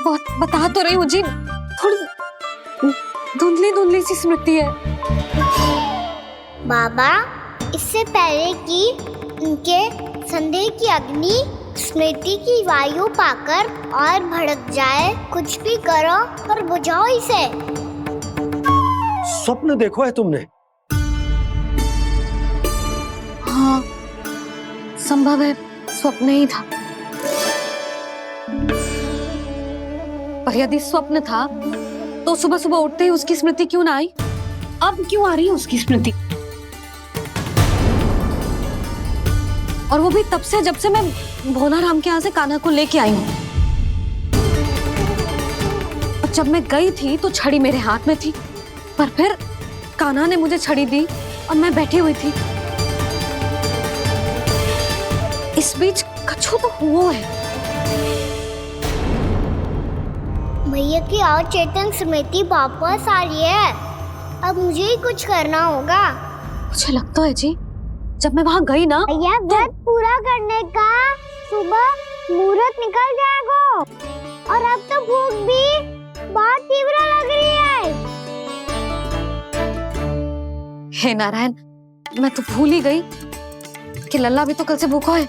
बहुत बता तो रही हूँ जी, थोड़ी धुंधली धुंधली सी स्मृति है। बाबा, इससे पहले कि उनके संदेह की अग्नि स्मृति की वायु पाकर और भड़क जाए, कुछ भी करो पर बुझाओ इसे। स्वप्न देखो है तुमने? हाँ, संभव है स्वप्न ही था। पर यदि स्वप्न था तो सुबह सुबह उठते ही उसकी स्मृति क्यों ना आई? अब क्यों आ रही है उसकी स्मृति? और वो भी तब से जब से मैं भोला राम के यहाँ से कान्हा को लेके आई हूँ। और जब मैं गई थी तो छड़ी मेरे हाथ में थी, पर फिर कान्हा ने मुझे छड़ी दी और मैं बैठी हुई थी। इस बीच कछु तो हुआ है। भैया की और चेतन स्मृति वापस आ रही है। अब मुझे ही कुछ करना होगा। मुझे लगता है जी, जब मैं वहाँ गई ना, भैया व्रत पूरा करने का सुबह मुहूर्त निकल जाएगा और अब तो भूख भी बहुत तीव्र लग रही है। हे नारायण, मैं तो भूल ही गई कि लल्ला भी तो कल से भूखा है।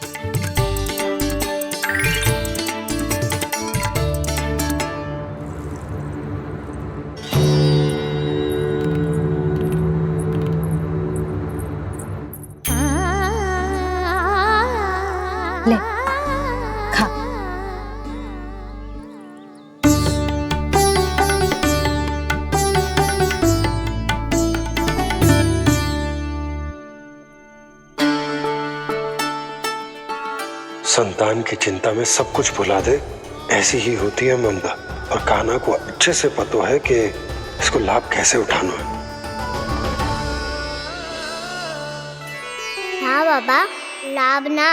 ले खा। संतान की चिंता में सब कुछ भुला दे, ऐसी ही होती है ममता। और कान्हा को अच्छे से पता है कि इसको लाभ कैसे उठाना है। हाँ बाबा, लाभ ना,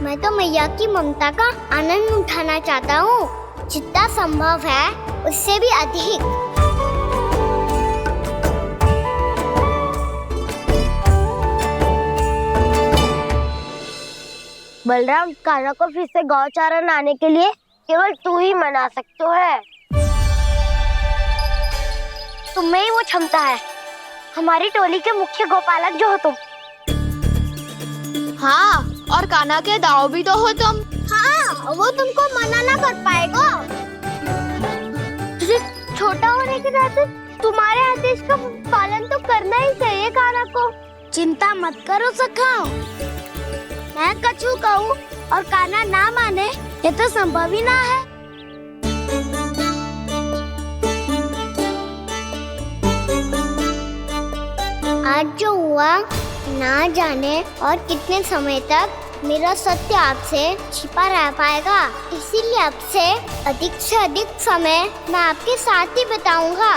मैं तो मैया की ममता का आनंद उठाना चाहता हूँ, जितना संभव है उससे भी अधिक। बलराम, कान्हा को फिर से गौचारण आने के लिए केवल तू ही मना सकते है। तुम्हें ही वो क्षमता है, हमारी टोली के मुख्य गोपालक जो हो तुम। हाँ, और कान्हा के दाव भी तो हो तुम। हाँ, वो तुमको मना ना कर पाएगा। तुझे छोटा होने के नाते तुम्हारे आदेश का पालन तो करना ही चाहिए कान्हा को। चिंता मत करो सखा, मैं कछु कहूँ और कान्हा ना माने, ये तो संभव ही ना है। आज जो हुआ ना जाने और कितने समय तक मेरा सत्य आपसे छिपा रह पाएगा, इसीलिए आपसे अधिक से अधिक समय मैं आपके साथ ही बिताऊंगा।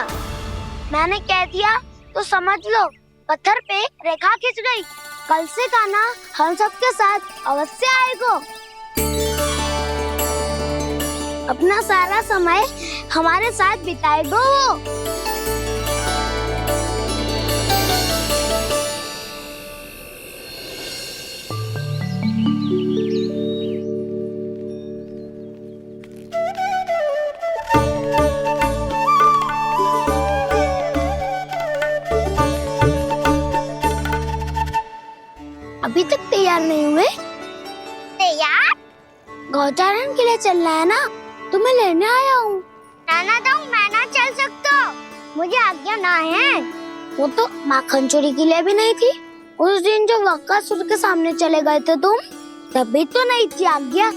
मैंने कह दिया तो समझ लो, पत्थर पे रेखा खिंच गई। कल से कान्हा हम सबके साथ अवश्य आएगा। अपना सारा समय हमारे साथ बिताएगा वो। अभी तक तैयार नहीं हुए? तैयार? गौचारण के लिए चलना है ना, तुम्हें लेने आया हूँ। नाना दाऊ, मैं ना चल सकता, मुझे आज्ञा ना है। वो तो माखन चोरी के लिए भी नहीं थी। उस दिन जो वक्कासुर के सामने चले गए थे तुम, तभी तो नहीं थी आज्ञा।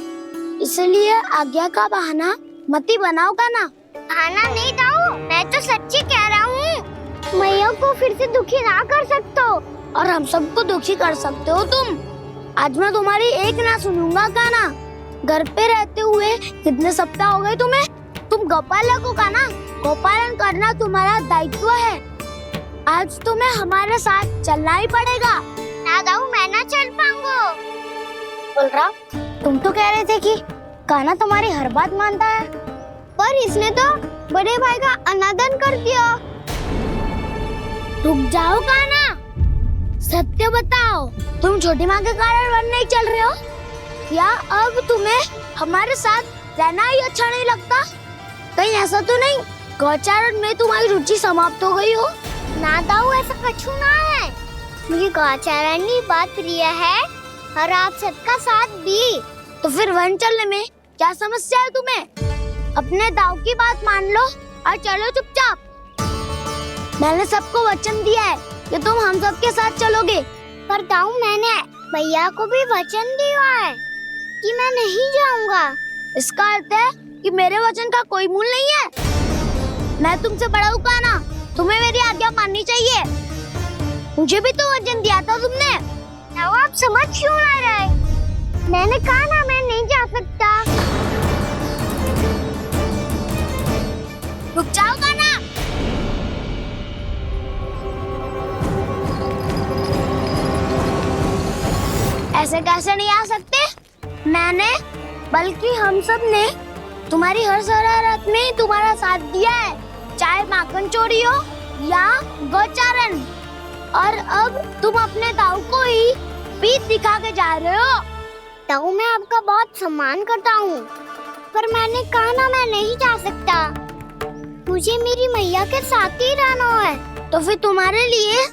इसलिए आज्ञा का बहाना मत ही बनाओगा ना। बहाना नहीं दाऊ, मैं तो सच्ची कह रहा हूँ। मैया को फिर से दुखी ना कर सकते हो और हम सबको दुखी कर सकते हो तुम। आज मैं तुम्हारी एक ना सुनूंगा कान्हा। घर पे रहते हुए कितने सप्ताह हो गए तुम्हें? तुम गोपालक हो कान्हा, गोपालन करना तुम्हारा दायित्व है। आज तुम्हें हमारे साथ चलना ही पड़ेगा। ना दाऊ, मैं ना चल पाऊंगा। बलराम, तुम तो कह रहे थे कि कान्हा तुम्हारी हर बात मानता है, पर इसने तो बड़े भाई का अनादर कर दिया। रुक जाओ कान्हा, सत्य बताओ, तुम छोटी माँ के कारण वन नहीं चल रहे हो या अब तुम्हें हमारे साथ रहना ही अच्छा नहीं लगता? कहीं ऐसा तो नहीं गौचारण में तुम्हारी रुचि समाप्त हो गई हो? ना दाऊ, ऐसा कछु ना है। मुझे गौचारण की बात प्रिय है और आप सबका साथ भी। तो फिर वन चलने में क्या समस्या है तुम्हें? अपने दाऊ की बात मान लो और चलो चुपचाप। मैंने सबको वचन दिया है कि तुम हम सबके साथ चलोगे। पर दाऊ, मैंने भैया को भी वचन दिया है कि मैं नहीं जाऊंगा। इसका अर्थ है कि मेरे वचन का कोई मूल नहीं है। मैं तुमसे बड़ा हूँ कान्हा, तुम्हें मेरी आज्ञा माननी चाहिए। मुझे भी तो वचन दिया था तुमने। दाऊ, आप समझ क्यों आ रहे? मैंने कहा ना मैं नहीं जा सकता। रुक जाओगा ना? ऐसे कैसे नहीं आ सकते? मैंने बल्कि हम सब ने तुम्हारी हर शरारत में तुम्हारा साथ दिया है, चाहे माखन चोरी हो या गोचारण। और अब तुम अपने ताऊ को ही पीठ दिखा के जा रहे हो। ताऊ मैं आपका बहुत सम्मान करता हूँ, पर मैंने कहा ना मैं नहीं जा सकता। मुझे मेरी मैया के साथ ही रहना है। तो फिर तुम्हारे लिए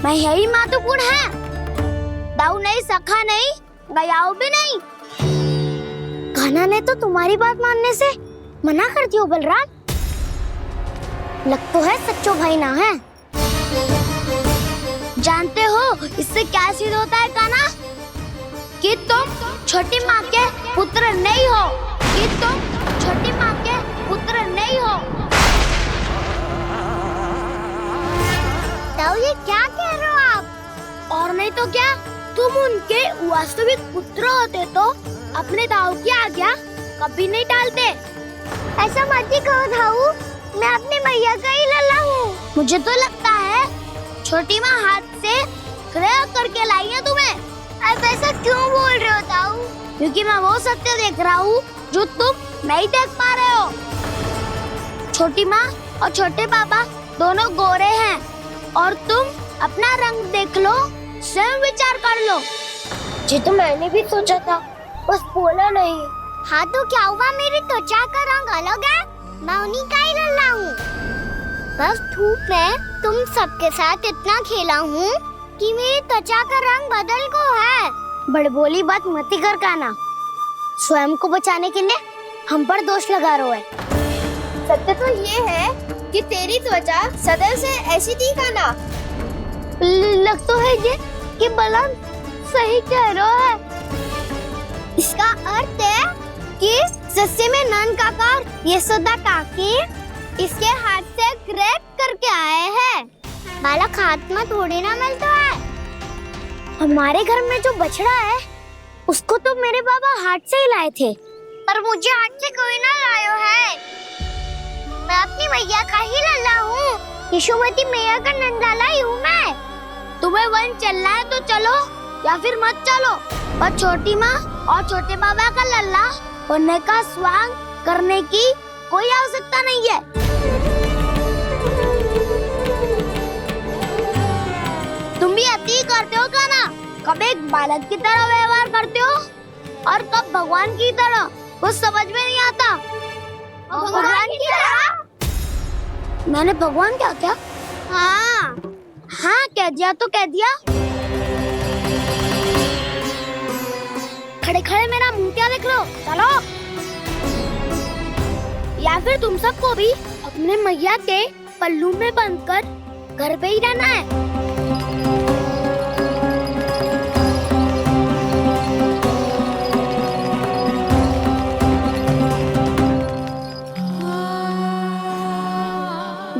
मैं यही महत्वपूर्ण है। ताऊ नहीं, सखा नहीं, गयाऊ भी नहीं। कान्हा ने तो तुम्हारी बात मानने से मना कर दियो बलराम। लग तो है सच्चो भाई ना है। जानते हो इससे क्या सिद्ध होता है कान्हा? कि तुम छोटी माँ के पुत्र नहीं हो, कि तुम छोटी माँ के पुत्र नहीं हो। तो ये क्या कह रहे हो आप? और नहीं तो क्या, तुम उनके वास्तविक पुत्र होते तो अपने दाऊ की आज्ञा कभी नहीं टालते। ऐसा मत ही कहो दाऊ, मैं अपनी मैया का ही लल्ला हूँ। मुझे तो लगता है छोटी माँ हाथ से ग्रह करके लाई है तुम्हें। अब ऐसा क्यों बोल रहे हो दाऊ? क्योंकि मैं वो सत्य देख रहा हूँ जो तुम नहीं देख पा रहे हो। छोटी माँ और छोटे पापा दोनों गोरे हैं और तुम अपना रंग देख लो, स्वयं विचार कर लो। जी तो मैंने भी सोचा था, बस बोला नहीं। हाँ तो क्या हुआ, मेरी त्वचा का रंग अलग है, मैं उन्हीं का ही लल्ला हूँ। बस धूप में तुम सबके साथ इतना खेला हूँ कि मेरी त्वचा का रंग बदल को है। बड़बोली बात मत ही कर कान्हा, स्वयं को बचाने के लिए हम पर दोष लगा रहे हो। सत्य तो ये है कि तेरी त्वचा सदैव से ऐसी थी कान्हा। लग तो है ये कि बलराम सही कह रहा है। इसका अर्थ है कि सस्ते में नन काका यशोदा काकी इसके हाथ से ग्रेट करके आए हैं। बालक हाथ में थोड़ी ना मिलता है। हमारे घर में जो बछड़ा है उसको तो मेरे बाबा हाथ से ही लाए थे, पर मुझे हाथ से कोई ना लायो है। मैं अपनी मैया का ही लल्ला हूँ, यशोमती मैया का नंदलाला ही हूँ मैं। तुम्हें वन चलना है तो चलो या फिर मत चलो, पर छोटी माँ और छोटे बाबा का लल्ला होने का स्वांग करने की कोई आवश्यकता नहीं है। तुम भी अति करते हो कान्हा, कब एक बालक की तरह व्यवहार करते हो और कब भगवान की तरह, कुछ समझ में नहीं आता। भगवान की तरह? मैंने भगवान क्या क्या? हाँ हाँ कह दिया तो कह दिया। खड़े खड़े मेरा मुंह क्या देख लो, चलो। या फिर तुम सबको भी अपने मैया के पल्लू में बंधकर घर पे ही रहना है।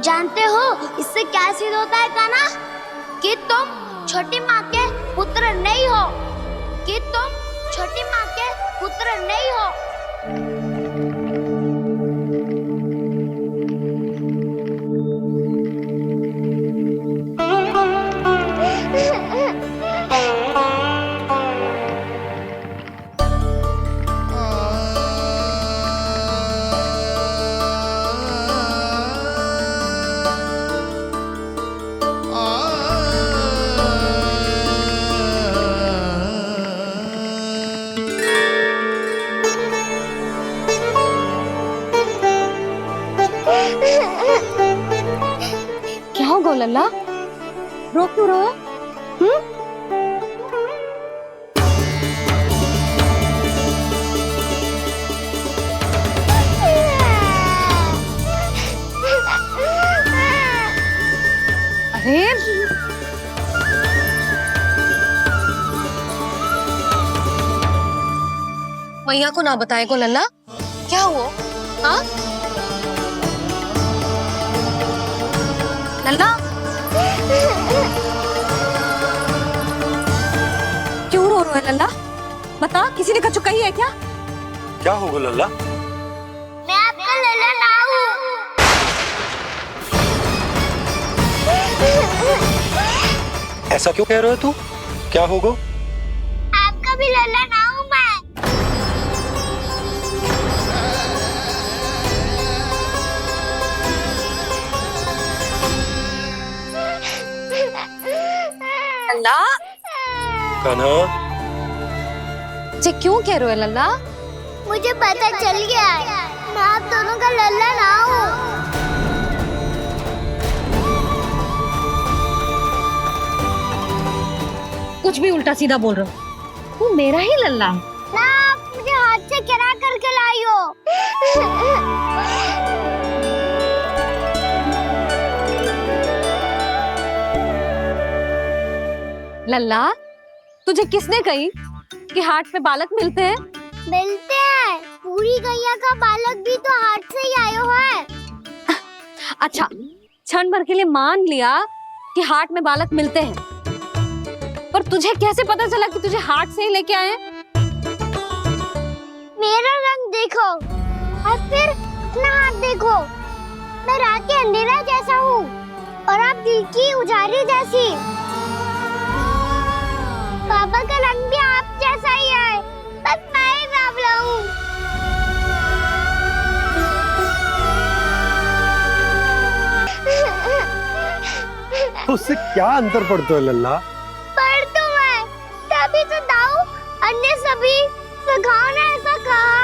जानते हो इससे क्या सिद्ध होता है कान्हा? कि तुम छोटी माँ के पुत्र नहीं हो, कि तुम छोटी माँ के पुत्र नहीं हो। क्या होगा लल्ला, रो क्यों रहा है? अरे मैया को ना बताए को लल्ला, क्या हुआ? हाँ लल्ला, क्यों रो रहा है लल्ला? बता, किसी ने कछु कही है क्या? क्या होगा लल्ला? मैं आपका लल्ला ना हूँ। ऐसा क्यों कह रहे हो तू? क्या होगा? आपका भी लल्ला ना हूँ मैं। लल्ला, कान्हा, जे क्यों कह रहे हो लल्ला? मुझे पता चल गया है, मैं आप दोनों का लल्ला ना हूँ। कुछ भी उल्टा सीधा बोल रहे हो। तू मेरा ही लल्ला है। ना, आप मुझे हाथ से गिरा करके लाई हो। लल्ला, तुझे किसने कही कि हाट में बालक मिलते हैं? मिलते हैं। पूरी गैया का बालक भी तो हाट से ही आयो है। अच्छा, क्षण भर के लिए मान लिया कि हाट में बालक मिलते हैं, पर तुझे कैसे पता चला कि तुझे हाट से ही लेके आए? मेरा रंग देखो और फिर अपना हाथ देखो। मैं रात के अंधेरा जैसा हूँ और आप दिल की उजाली जैसी। पापा का रंग भी आप जैसा ही है, बस मैं ही बावला हूँ। तो उससे क्या अंतर पड़ता है लल्ला? पर तो मैं तभी तो दाऊ अन्य सभी सखाओ ने ऐसा कहा।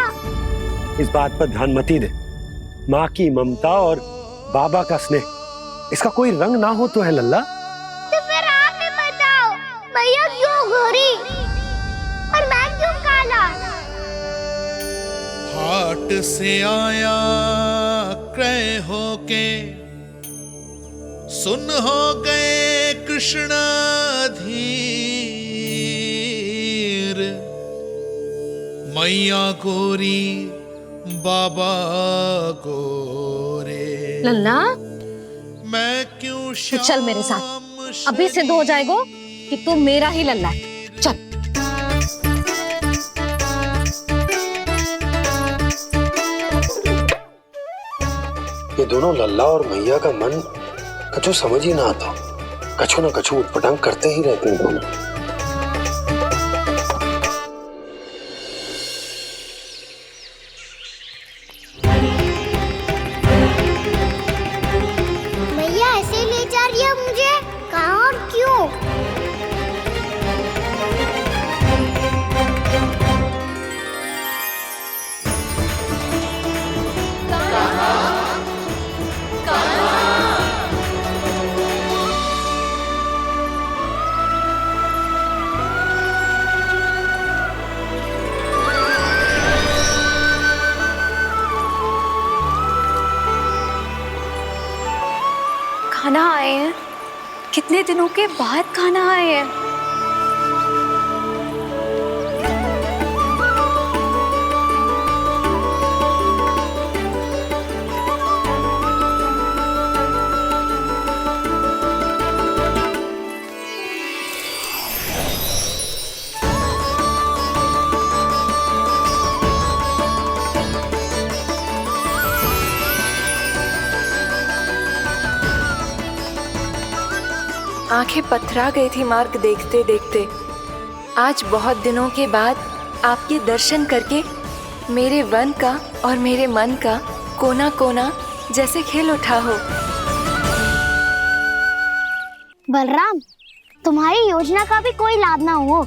इस बात पर ध्यान मत ही दे। माँ की ममता और बाबा का स्नेह, इसका कोई रंग ना हो तो है लल्ला? तो फिर आप ही बताओ, भैया क्यों गोरी और मैं क्यों काला? हाट से आया क्रय होके, सुन हो गए कृष्ण धीर। मैया गोरी बाबा गोरे। लल्ला, मैं क्यों तो चल मेरे साथ। अभी सिद्ध हो जाएगा कि तू मेरा ही लल्ला है। चल। ये दोनों लल्ला और मैया का मन कछु समझ ही ना आता। कछु ना कछु उटपटांग करते ही रहते हैं दोनों। भैया ऐसे ले जा रही है मुझे, कहाँ और क्यों? खाना आए हैं? कितने दिनों के बाद खाना आए हैं? आंखें पथरा गई थी मार्ग देखते देखते। आज बहुत दिनों के बाद आपके दर्शन करके मेरे वन का और मेरे मन का कोना कोना जैसे खिल उठा हो। बलराम, तुम्हारी योजना का भी कोई लाभ ना हो।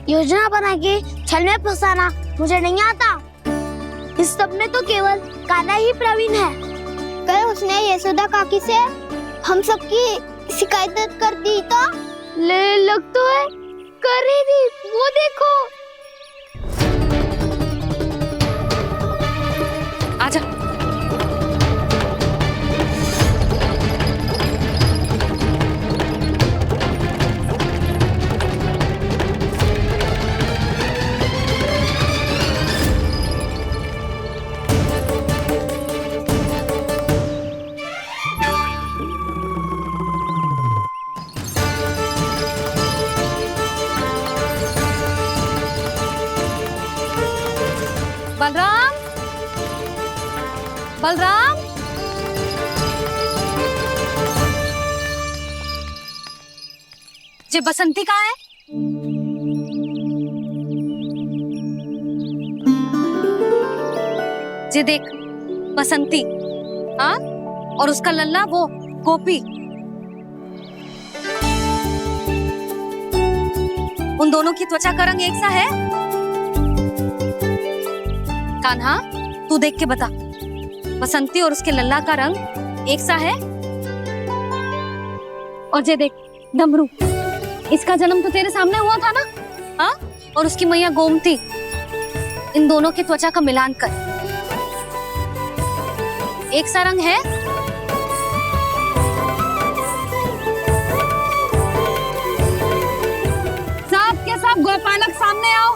योजना बना के छल में फंसाना मुझे नहीं आता। इस सब में तो केवल कान्हा ही प्रवीण है। कल उसने यशोदा काकी से हम सबकी शिकायत कर दी तो लग तो है कर ही दी। वो देखो। आजा। बलराम, बलराम, जी बसंती कहाँ है? जी देख, बसंती, हाँ, और उसका लल्ला वो गोपी, उन दोनों की त्वचा का रंग एक सा है? कान्हा, तू देख के बता, बसंती और उसके लल्ला का रंग एक सा है? और ये देख डमरू, इसका जन्म तो तेरे सामने हुआ था ना, हाँ? और उसकी मैया गोमती, इन दोनों की त्वचा का मिलान कर, एक सा रंग है? सब के सब गोपालक सामने आओ।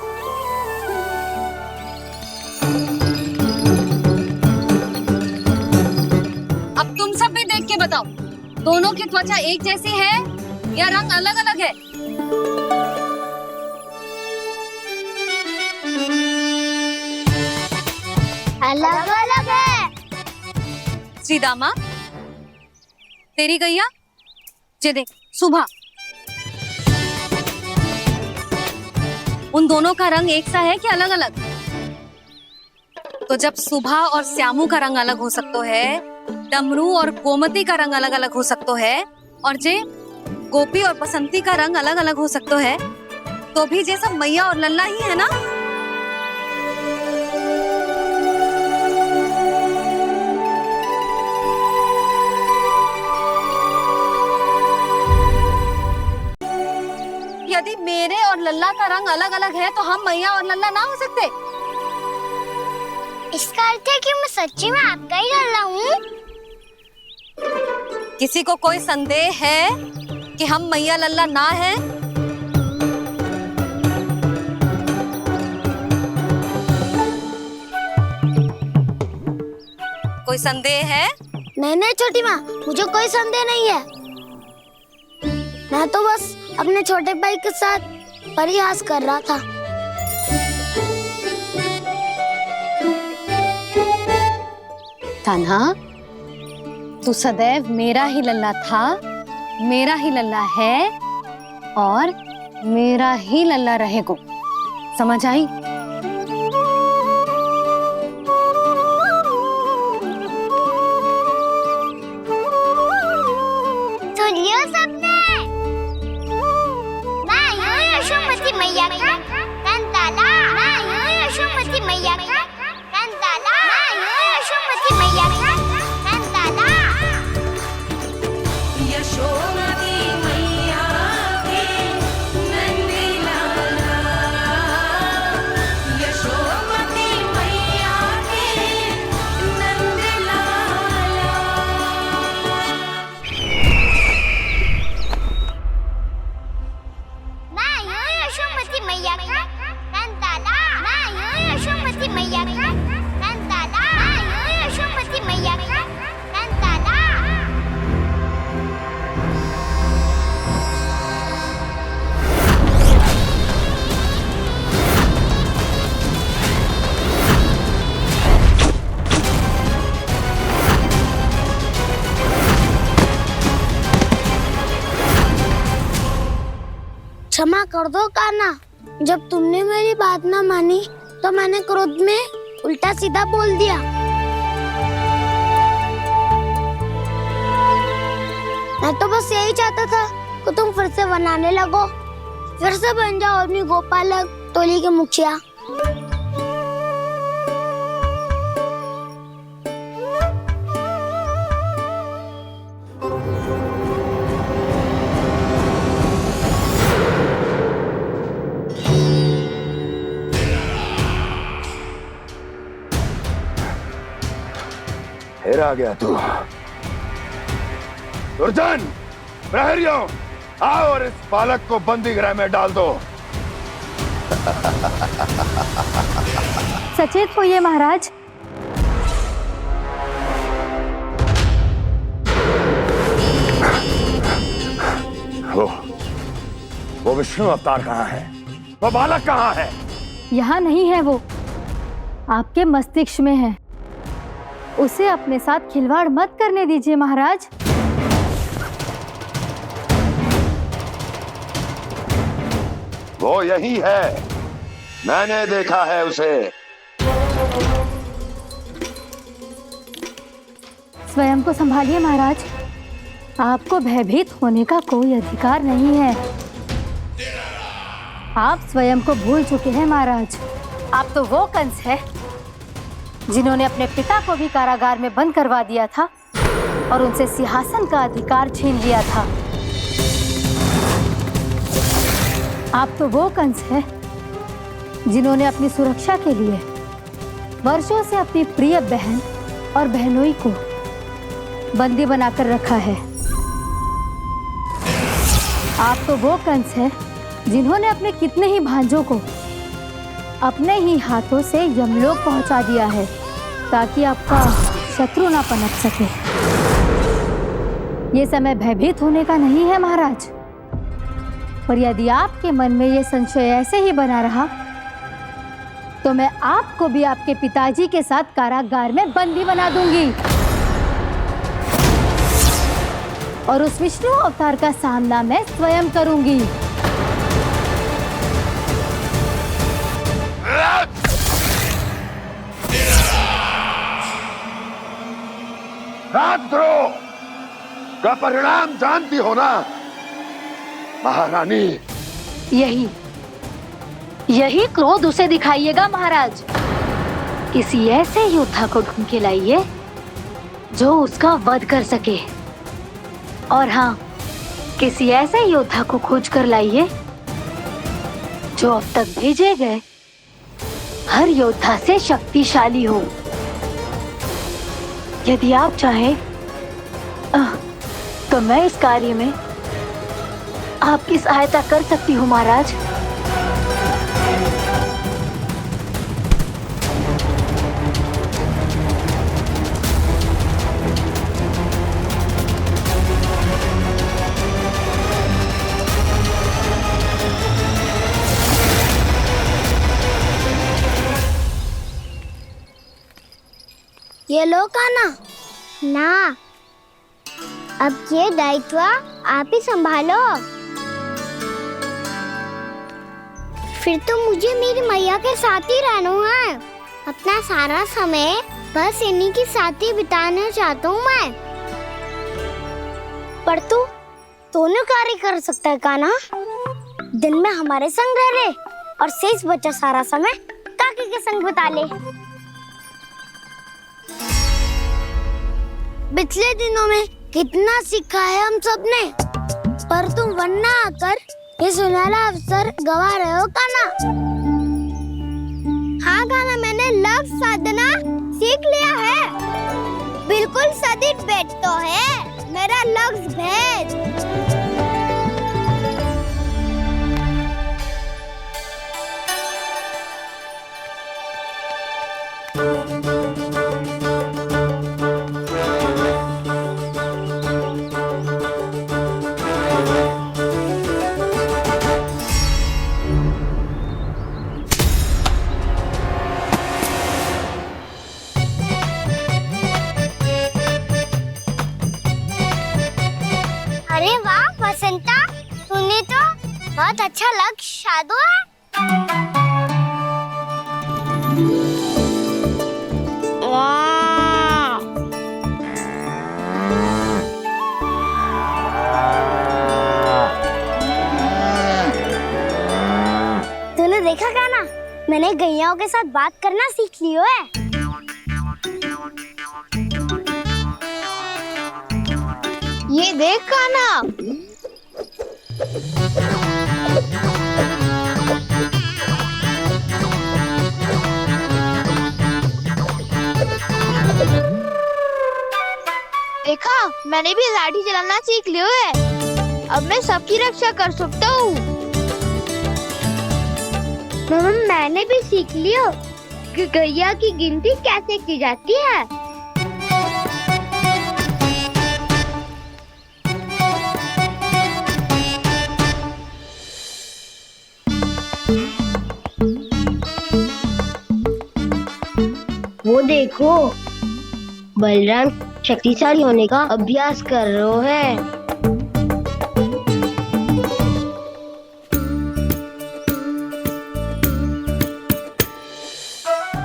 अब तुम सब भी देख के बताओ, दोनों की त्वचा एक जैसी है या रंग अलग अलग है? अलग अलग है। श्रीदामा, तेरी गैया, ये देख सुबह, उन दोनों का रंग एक सा है कि अलग अलग? तो जब सुबह और श्यामू का रंग अलग हो सकता है, डमरू और गोमती का रंग अलग अलग हो सकता है, और जे गोपी और बसंती का रंग अलग अलग हो सकता है, तो भी जे सब मैया और लल्ला ही है ना? यदि मेरे और लल्ला का रंग अलग अलग है तो हम मैया और लल्ला ना हो सकते? इसका अर्थ है कि मैं सच्ची में आपका ही लल्ला हूँ? किसी को कोई संदेह है कि हम मैया लल्ला ना हैं? कोई संदेह है? नहीं नहीं छोटी माँ, मुझे कोई संदेह नहीं है। मैं तो बस अपने छोटे भाई के साथ परिहास कर रहा था। कान्हा, तू सदैव मेरा ही लल्ला था, मेरा ही लल्ला है और मेरा ही लल्ला रहेगा, समझ आई? सुनियो सबने, मैं हूँ यशोमती मैया का कंताला, मैं हूँ यशोमती मैया का कंताला, मैं हूँ यशोमती मैया का कंताला। यशोमती मैया के नंदी लाला, यशोमती मैया के नंदी लाला। मैं हूँ यशोमती मैया का कंताला, मैं हूँ यशोमती मैया का कंताला, मैं हूँ यशोमती मैया का कंताला। क्षमा कर दो कान्हा, जब तुमने मेरी बात ना मानी तो मैंने क्रोध में उल्टा सीधा बोल दिया। मैं तो बस यही चाहता था कि तुम फिर से बनाने लगो, फिर से बन जाओ अपनी गोपालक टोली के मुखिया। फिर आ गया तू। दुर्जन, प्रहरियों, आओ और इस बालक को बंदी गृह में डाल दो। सचेत होइए महाराज। वो विष्णु अवतार कहाँ है? वो बालक कहाँ है? यहाँ नहीं है वो। आपके मस्तिष्क में है। उसे अपने साथ खिलवाड़ मत करने दीजिए महाराज। वो यही है, मैंने देखा है उसे। स्वयं को संभालिए महाराज, आपको भयभीत होने का कोई अधिकार नहीं है। आप स्वयं को भूल चुके हैं महाराज। आप तो वो कंस है जिन्होंने अपने पिता को भी कारागार में बंद करवा दिया था और उनसे सिंहासन का अधिकार छीन लिया था। आप तो वो कंस है जिन्होंने अपनी सुरक्षा के लिए वर्षों से अपनी प्रिय बहन और बहनोई को बंदी बनाकर रखा है। आप तो वो कंस है जिन्होंने अपने कितने ही भांजों को अपने ही हाथों से यमलोक पहुंचा दिया है ताकि आपका शत्रु ना पनप सके। ये समय भयभीत होने का नहीं है महाराज। और यदि आपके मन में ये संशय ऐसे ही बना रहा तो मैं आपको भी आपके पिताजी के साथ कारागार में बंदी बना दूंगी और उस विष्णु अवतार का सामना मैं स्वयं करूंगी। राजद्रोह का परिणाम जानती हो ना महारानी? यही क्रोध उसे दिखाइएगा महाराज। किसी ऐसे योद्धा को ढूंढ के लाइए जो उसका वध कर सके। और हाँ, किसी ऐसे योद्धा को खोज कर लाइए जो अब तक भेजे गए हर योद्धा से शक्तिशाली हो। यदि आप चाहें तो मैं इस कार्य में आपकी सहायता कर सकती हूँ महाराज। ये लो कान्हा। ना, अब ये दायित्व आप ही संभालो। फिर तो मुझे मेरी मैया के साथ ही रहना है। अपना सारा समय बस इन्हीं के साथ ही बिताना चाहता हूँ मैं। पर तू दोनों कार्य कर सकता है कान्हा। दिन में हमारे संग रह ले और शेष बचा सारा समय काकी के संग बिता ले। पिछले दिनों में कितना सीखा है हम सब ने, पर तुम वरना आकर ये सुनहरा अवसर गवा रहे हो कान्हा। हाँ कान्हा, मैंने लक्ष्य साधना सीख लिया है। बिल्कुल सदित भेद तो है मेरा लक्ष्य भेद। अरे वाह बसंता, तूने तो बहुत अच्छा लक्ष्य साधा है। वाह, तूने देखा कान्हा, मैंने गैयाओं के साथ बात करना सीख लियो है। ये देख कान्हा, देखा मैंने भी लाठी चलाना सीख लियो है। अब मैं सबकी रक्षा कर सकता हूँ। मैंने भी सीख लियो कि गैया की गिनती कैसे की जाती है। देखो, बलराम शक्तिशाली होने का अभ्यास कर रहे हैं।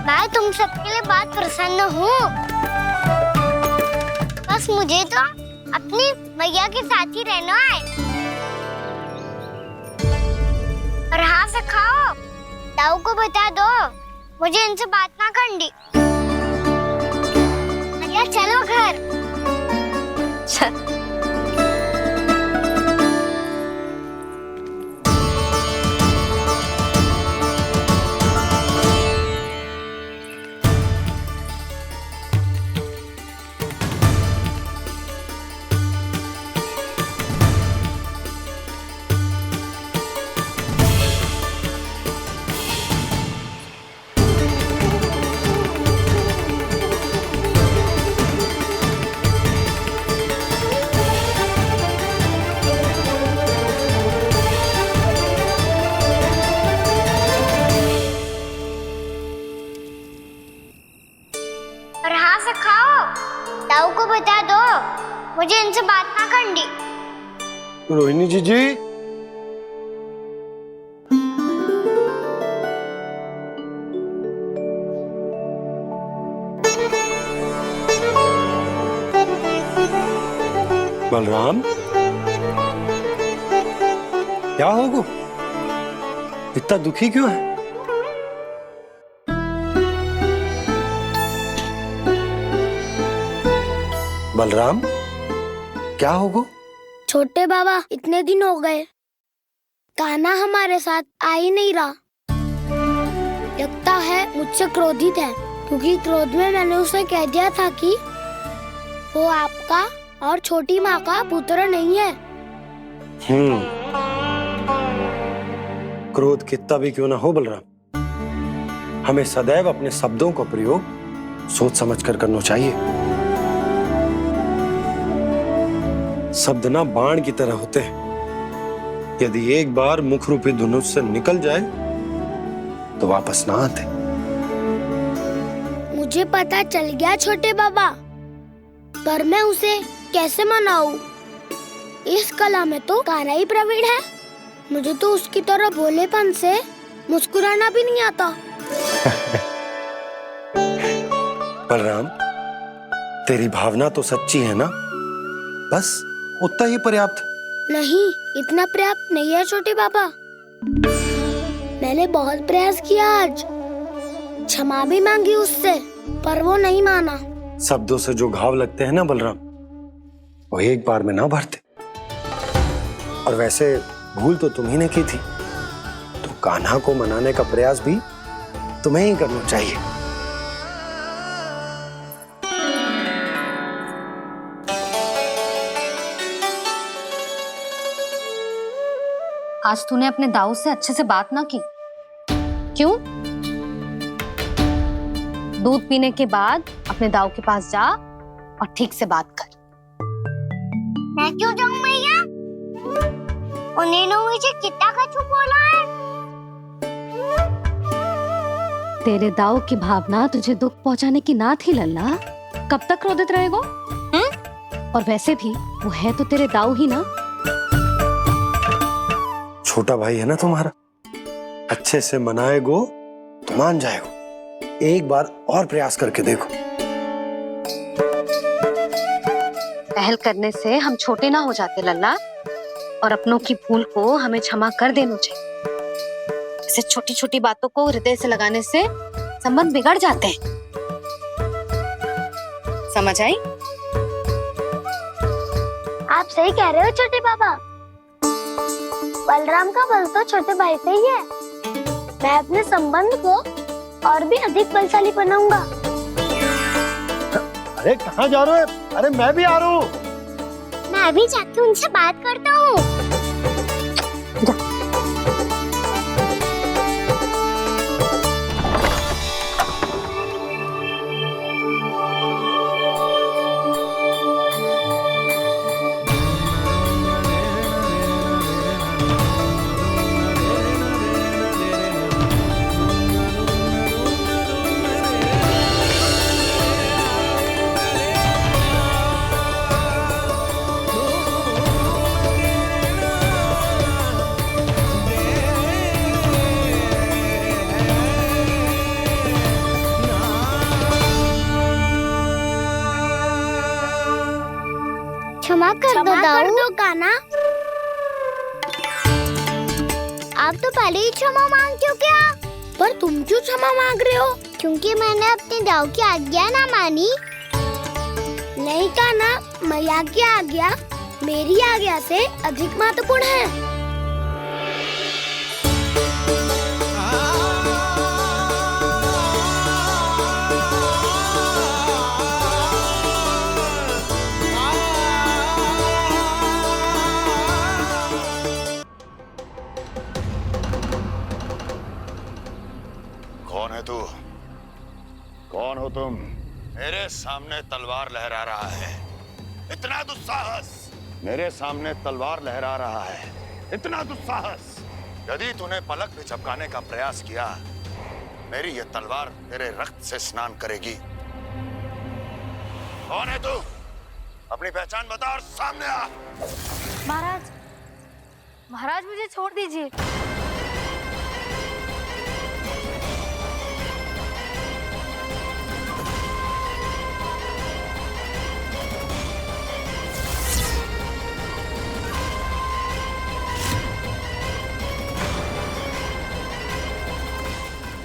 मैं तुम सबके लिए बहुत प्रसन्न हूँ। बस मुझे तो अपनी मैया के साथ ही रहना है। और हाँ से खाओ, ताऊ को बता दो मुझे इनसे बात ना करनी। मैया चलो घर। और हाँ से खाओ, ताऊ को बता दो मुझे इनसे बात ना करनी। रोहिणी जी बलराम, क्या होगा? इतना दुखी क्यों है? बलराम, क्या होगा? छोटे बाबा, इतने दिन हो गए, कान्हा हमारे साथ आ ही नहीं रहा। लगता है मुझसे क्रोधित है, क्योंकि क्रोध में मैंने उसे कह दिया था कि वो आपका और छोटी माँ का पुत्र नहीं है। क्रोध कितना भी क्यों ना हो बलराम, हमें सदैव अपने शब्दों का प्रयोग सोच समझ कर करना चाहिए। शब्द ना बाण की तरह होते हैं, यदि एक बार मुख रूपी धनुष से निकल जाए तो वापस ना आते। मुझे पता चल गया छोटे बाबा, पर मैं उसे कैसे मनाऊं? इस कला में तो कान्हा ही प्रवीण है। मुझे तो उसकी तरह भोलेपन से मुस्कुराना भी नहीं आता। बलराम, तेरी भावना तो सच्ची है ना, बस उतना ही पर्याप्त। नहीं, इतना पर्याप्त नहीं है छोटे बाबा। मैंने बहुत प्रयास किया आज, क्षमा भी मांगी उससे, पर वो नहीं माना। शब्दों से जो घाव लगते हैं ना बलराम, वो एक बार में ना भरते। और वैसे भूल तो तुम्ही ने की थी, तो कान्हा को मनाने का प्रयास भी तुम्हें ही करना चाहिए। आज तूने अपने दाऊ से अच्छे से बात ना की, क्यों? दूध पीने के बाद अपने दाऊ के पास जा और ठीक से बात कर। मैं क्यों जाऊं मैया? उन्होंने मुझे कितना कछु बोला है। तेरे दाऊ की भावना तुझे दुख पहुंचाने की ना थी लल्ला, कब तक क्रोधित रहेगो? और वैसे भी वो है तो तेरे दाऊ ही ना। छोटा भाई है ना तुम्हारा, अच्छे से मनाएगो तो मान जाएगो। एक बार और प्रयास करके देखो। पहल करने से हम छोटे ना हो जाते लल्ला, और अपनों की भूल को हमें क्षमा कर देना चाहिए। ऐसे छोटी छोटी बातों को हृदय से लगाने से संबंध बिगड़ जाते हैं। समझ आई? आप सही कह रहे हो छोटे बाबा। बलराम का बल तो छोटे भाई से ही है। मैं अपने संबंध को और भी अधिक बलशाली बनाऊंगा। अरे कहाँ जा रहे हो? अरे मैं भी आ रहा हूँ। मैं अभी जाके उनसे बात करता हूँ। क्षमा कर दो कान्हा। आप तो पहले ही क्षमा मांगते हो क्या? पर तुम क्यों क्षमा मांग रहे हो? क्योंकि मैंने अपने दाऊ की आज्ञा ना मानी। नहीं कान्हा, मैया की आज्ञा मेरी आज्ञा से अधिक महत्वपूर्ण है। कौन है तू? कौन हो तुम? मेरे सामने तलवार लहरा रहा है, इतना दुस्साहस! मेरे सामने तलवार लहरा रहा है, इतना दुस्साहस! यदि तूने पलक भी झपकाने का प्रयास किया, मेरी ये तलवार तेरे रक्त से स्नान करेगी। कौन है तू? अपनी पहचान बता और सामने आ। महाराज, महाराज मुझे छोड़ दीजिए।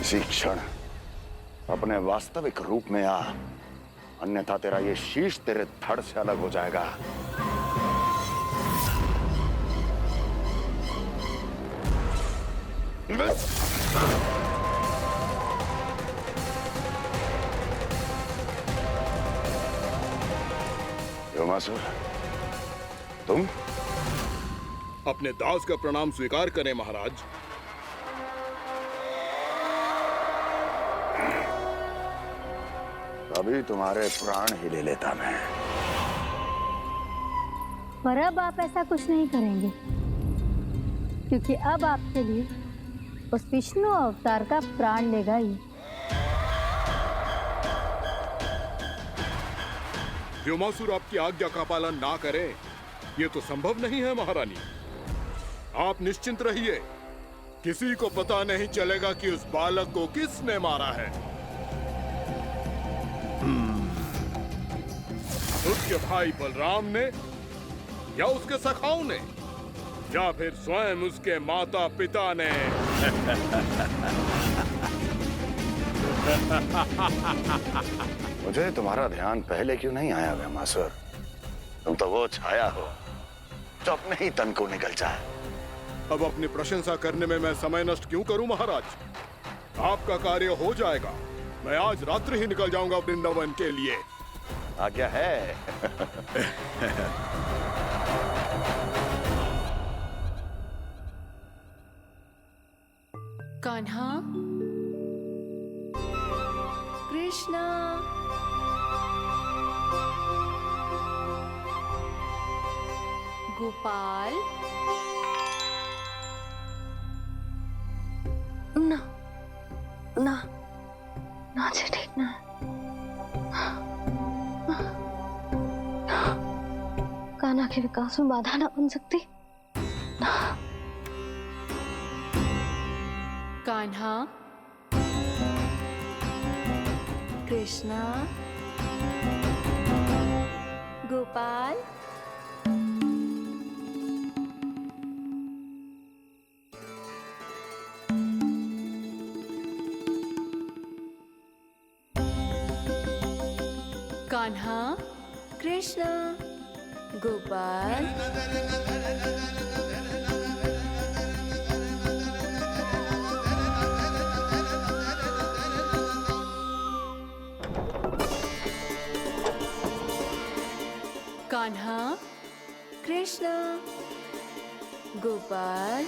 इसी क्षण अपने वास्तविक रूप में आ, अन्यथा तेरा ये शीश तेरे धड़ से अलग हो जाएगा। योमासुर, तुम? अपने दास का प्रणाम स्वीकार करें महाराज। अभी तुम्हारे प्राण ही ले लेता मैं। पर अब आप ऐसा कुछ नहीं करेंगे, क्योंकि अब आपके लिए उस विष्णु अवतार का प्राण लेगा ही। व्योमासुर आपकी आज्ञा का पालन ना करे, ये तो संभव नहीं है महारानी। आप निश्चिंत रहिए, किसी को पता नहीं चलेगा कि उस बालक को किसने मारा है। उसके भाई बलराम ने, या उसके सखाओं ने, या फिर स्वयं उसके माता पिता ने। मुझे तुम्हारा ध्यान पहले क्यों नहीं आया व्योमासुर? तुम तो वो छाया हो जो अपने ही तन को निकल जाए। अब अपनी प्रशंसा करने में मैं समय नष्ट क्यों करूं महाराज? आपका कार्य हो जाएगा। मैं आज रात्रि ही निकल जाऊंगा वृंदावन के लिए। आज्ञा है। कान्हा, कृष्णा, गोपाल। ना ना ना जी, ठीक ना। कान्हा के विकास में बाधा ना बन सकती। कान्हा, कृष्णा, गोपाल। कान्हा, कृष्णा, गोपाल। कान्हा, कृष्णा, गोपाल।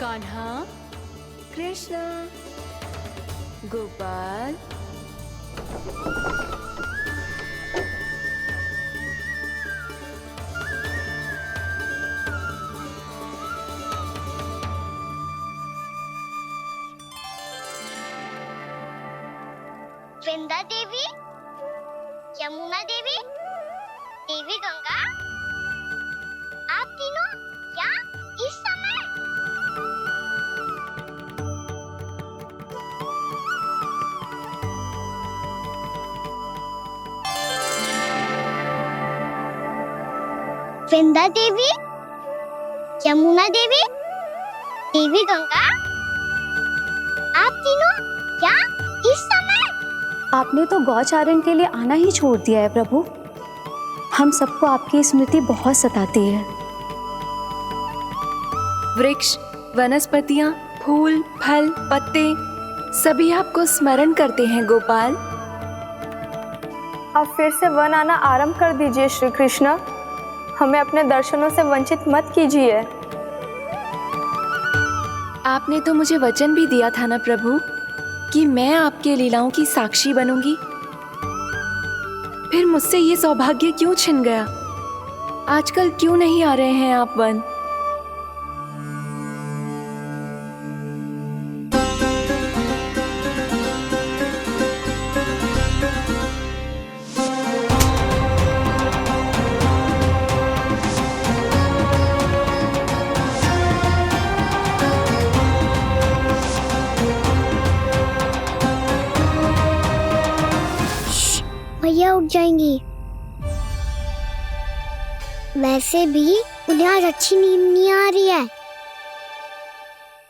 कान्हा, कृष्णा, गोपाल। वृंदा देवी, यमुना देवी, देवी गंगा, आप तीनों यहाँ इस समय? विंध्या देवी, यमुना देवी, देवी गंगा, आप तीनों क्या इस समय? आपने तो गौचारण के लिए आना ही छोड़ दिया है प्रभु। हम सबको आपकी स्मृति बहुत सताती है। वृक्ष, वनस्पतियां, फूल, फल, पत्ते सभी आपको स्मरण करते हैं गोपाल। अब फिर से वन आना आरंभ कर दीजिए श्री कृष्ण। हमें अपने दर्शनों से वंचित मत कीजिए। आपने तो मुझे वचन भी दिया था ना प्रभु कि मैं आपके लीलाओं की साक्षी बनूंगी। फिर मुझसे ये सौभाग्य क्यों छिन गया? आजकल क्यों नहीं आ रहे हैं आप वन? भैया उठ जाएंगी। वैसे भी उन्हें आज अच्छी नींद नहीं आ रही है।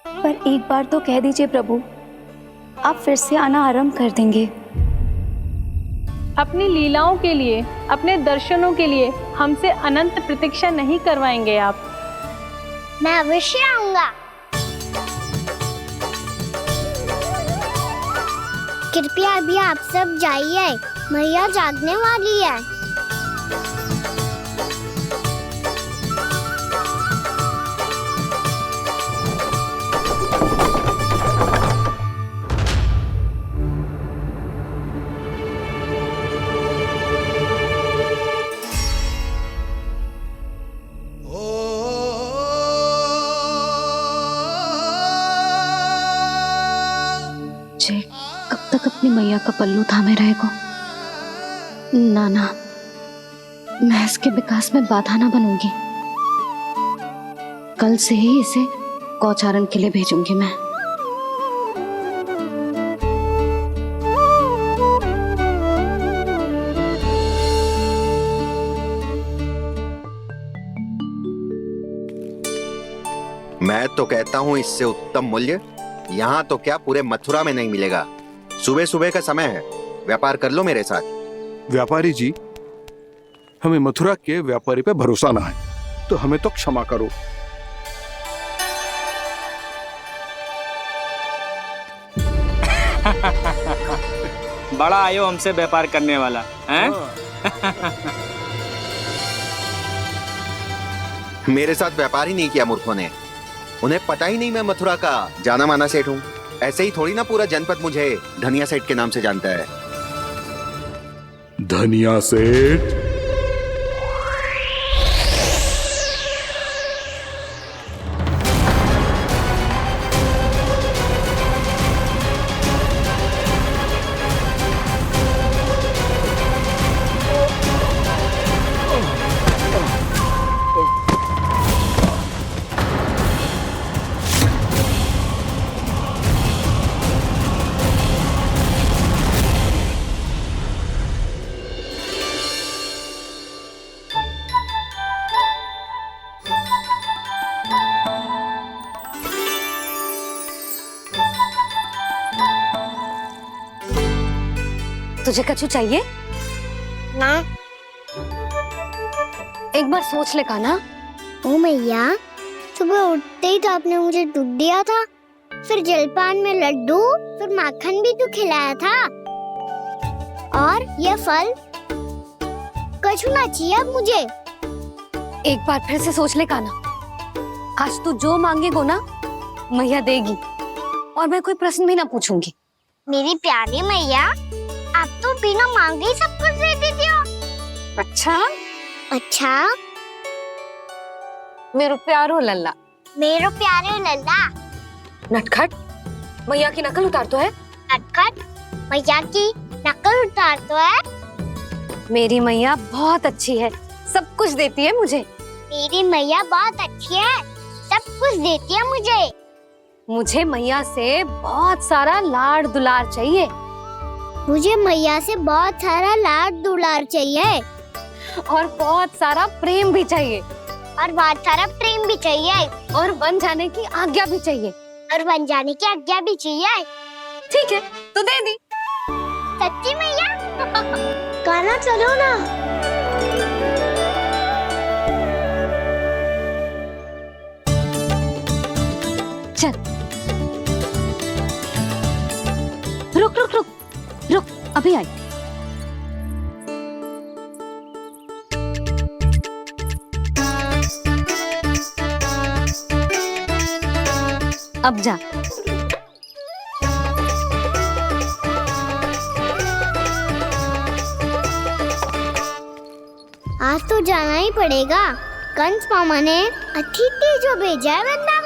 पर एक बार तो कह दीजिए प्रभु, आप फिर से आना आरंभ कर देंगे। अपनी लीलाओं के लिए, अपने दर्शनों के लिए हमसे अनंत प्रतीक्षा नहीं करवाएंगे आप? मैं अवश्य आऊंगा। कृपया अभी आप सब जाइए, मैया जागने वाली है। जे कब तक अपनी मैया का पल्लू थामे रहेगा? ना ना, मैं इसके विकास में बाधा ना बनूंगी। कल से ही इसे गौचारण के लिए भेजूंगी मैं। मैं तो कहता हूँ इससे उत्तम मूल्य यहाँ तो क्या पूरे मथुरा में नहीं मिलेगा। सुबह सुबह का समय है, व्यापार कर लो मेरे साथ। व्यापारी जी, हमें मथुरा के व्यापारी पे भरोसा ना है, तो हमें तो क्षमा करो। बड़ा आयो हमसे व्यापार करने वाला हैं? मेरे साथ व्यापार ही नहीं किया मूर्खों ने। उन्हें पता ही नहीं मैं मथुरा का जाना माना सेठ हूँ। ऐसे ही थोड़ी ना पूरा जनपद मुझे धनिया सेठ के नाम से जानता है। धनिया सेठ? तुझे कछु चाहिए? ना। एक बार सोच ले कान्हा। ओ मैया, सुबह उठते ही तो आपने मुझे दूध दिया था, फिर जलपान में लड्डू, फिर माखन भी तो खिलाया था। और ये फल कछु ना चाहिए अब मुझे। एक बार फिर से सोच ले कान्हा। आज तू जो मांगेगो ना, मैया देगी, और मैं कोई प्रश्न भी ना पूछूंगी। मेरी प्यारी मैया, आप तो बिना मांगे ही सब कुछ दे देती हो। अच्छा? अच्छा? मेरो प्यारो लल्ला। मेरो प्यारे लल्ला। नटखट, मैया की नकल उतार तो है। नटखट, मैया की नकल उतार तो है। मेरी मैया बहुत अच्छी है, सब कुछ देती है मुझे। मेरी मैया बहुत अच्छी है, सब कुछ देती है मुझे। मुझे मैया से बहुत सारा लाड़ दुलार चाहिए। मुझे मैया से बहुत सारा लाड दुलार चाहिए। और बहुत सारा प्रेम भी चाहिए। और बहुत सारा प्रेम भी चाहिए। और बन जाने की आज्ञा भी चाहिए। और बन जाने की आज्ञा भी चाहिए। ठीक है, तो दे दी। सच्ची मैया? गाना चलो ना। चल, रुक रुक रुक रुक, अभी आई। अब जा। आज तो जाना ही पड़ेगा। कंस मामा ने अतिथि जो भेजा है वरना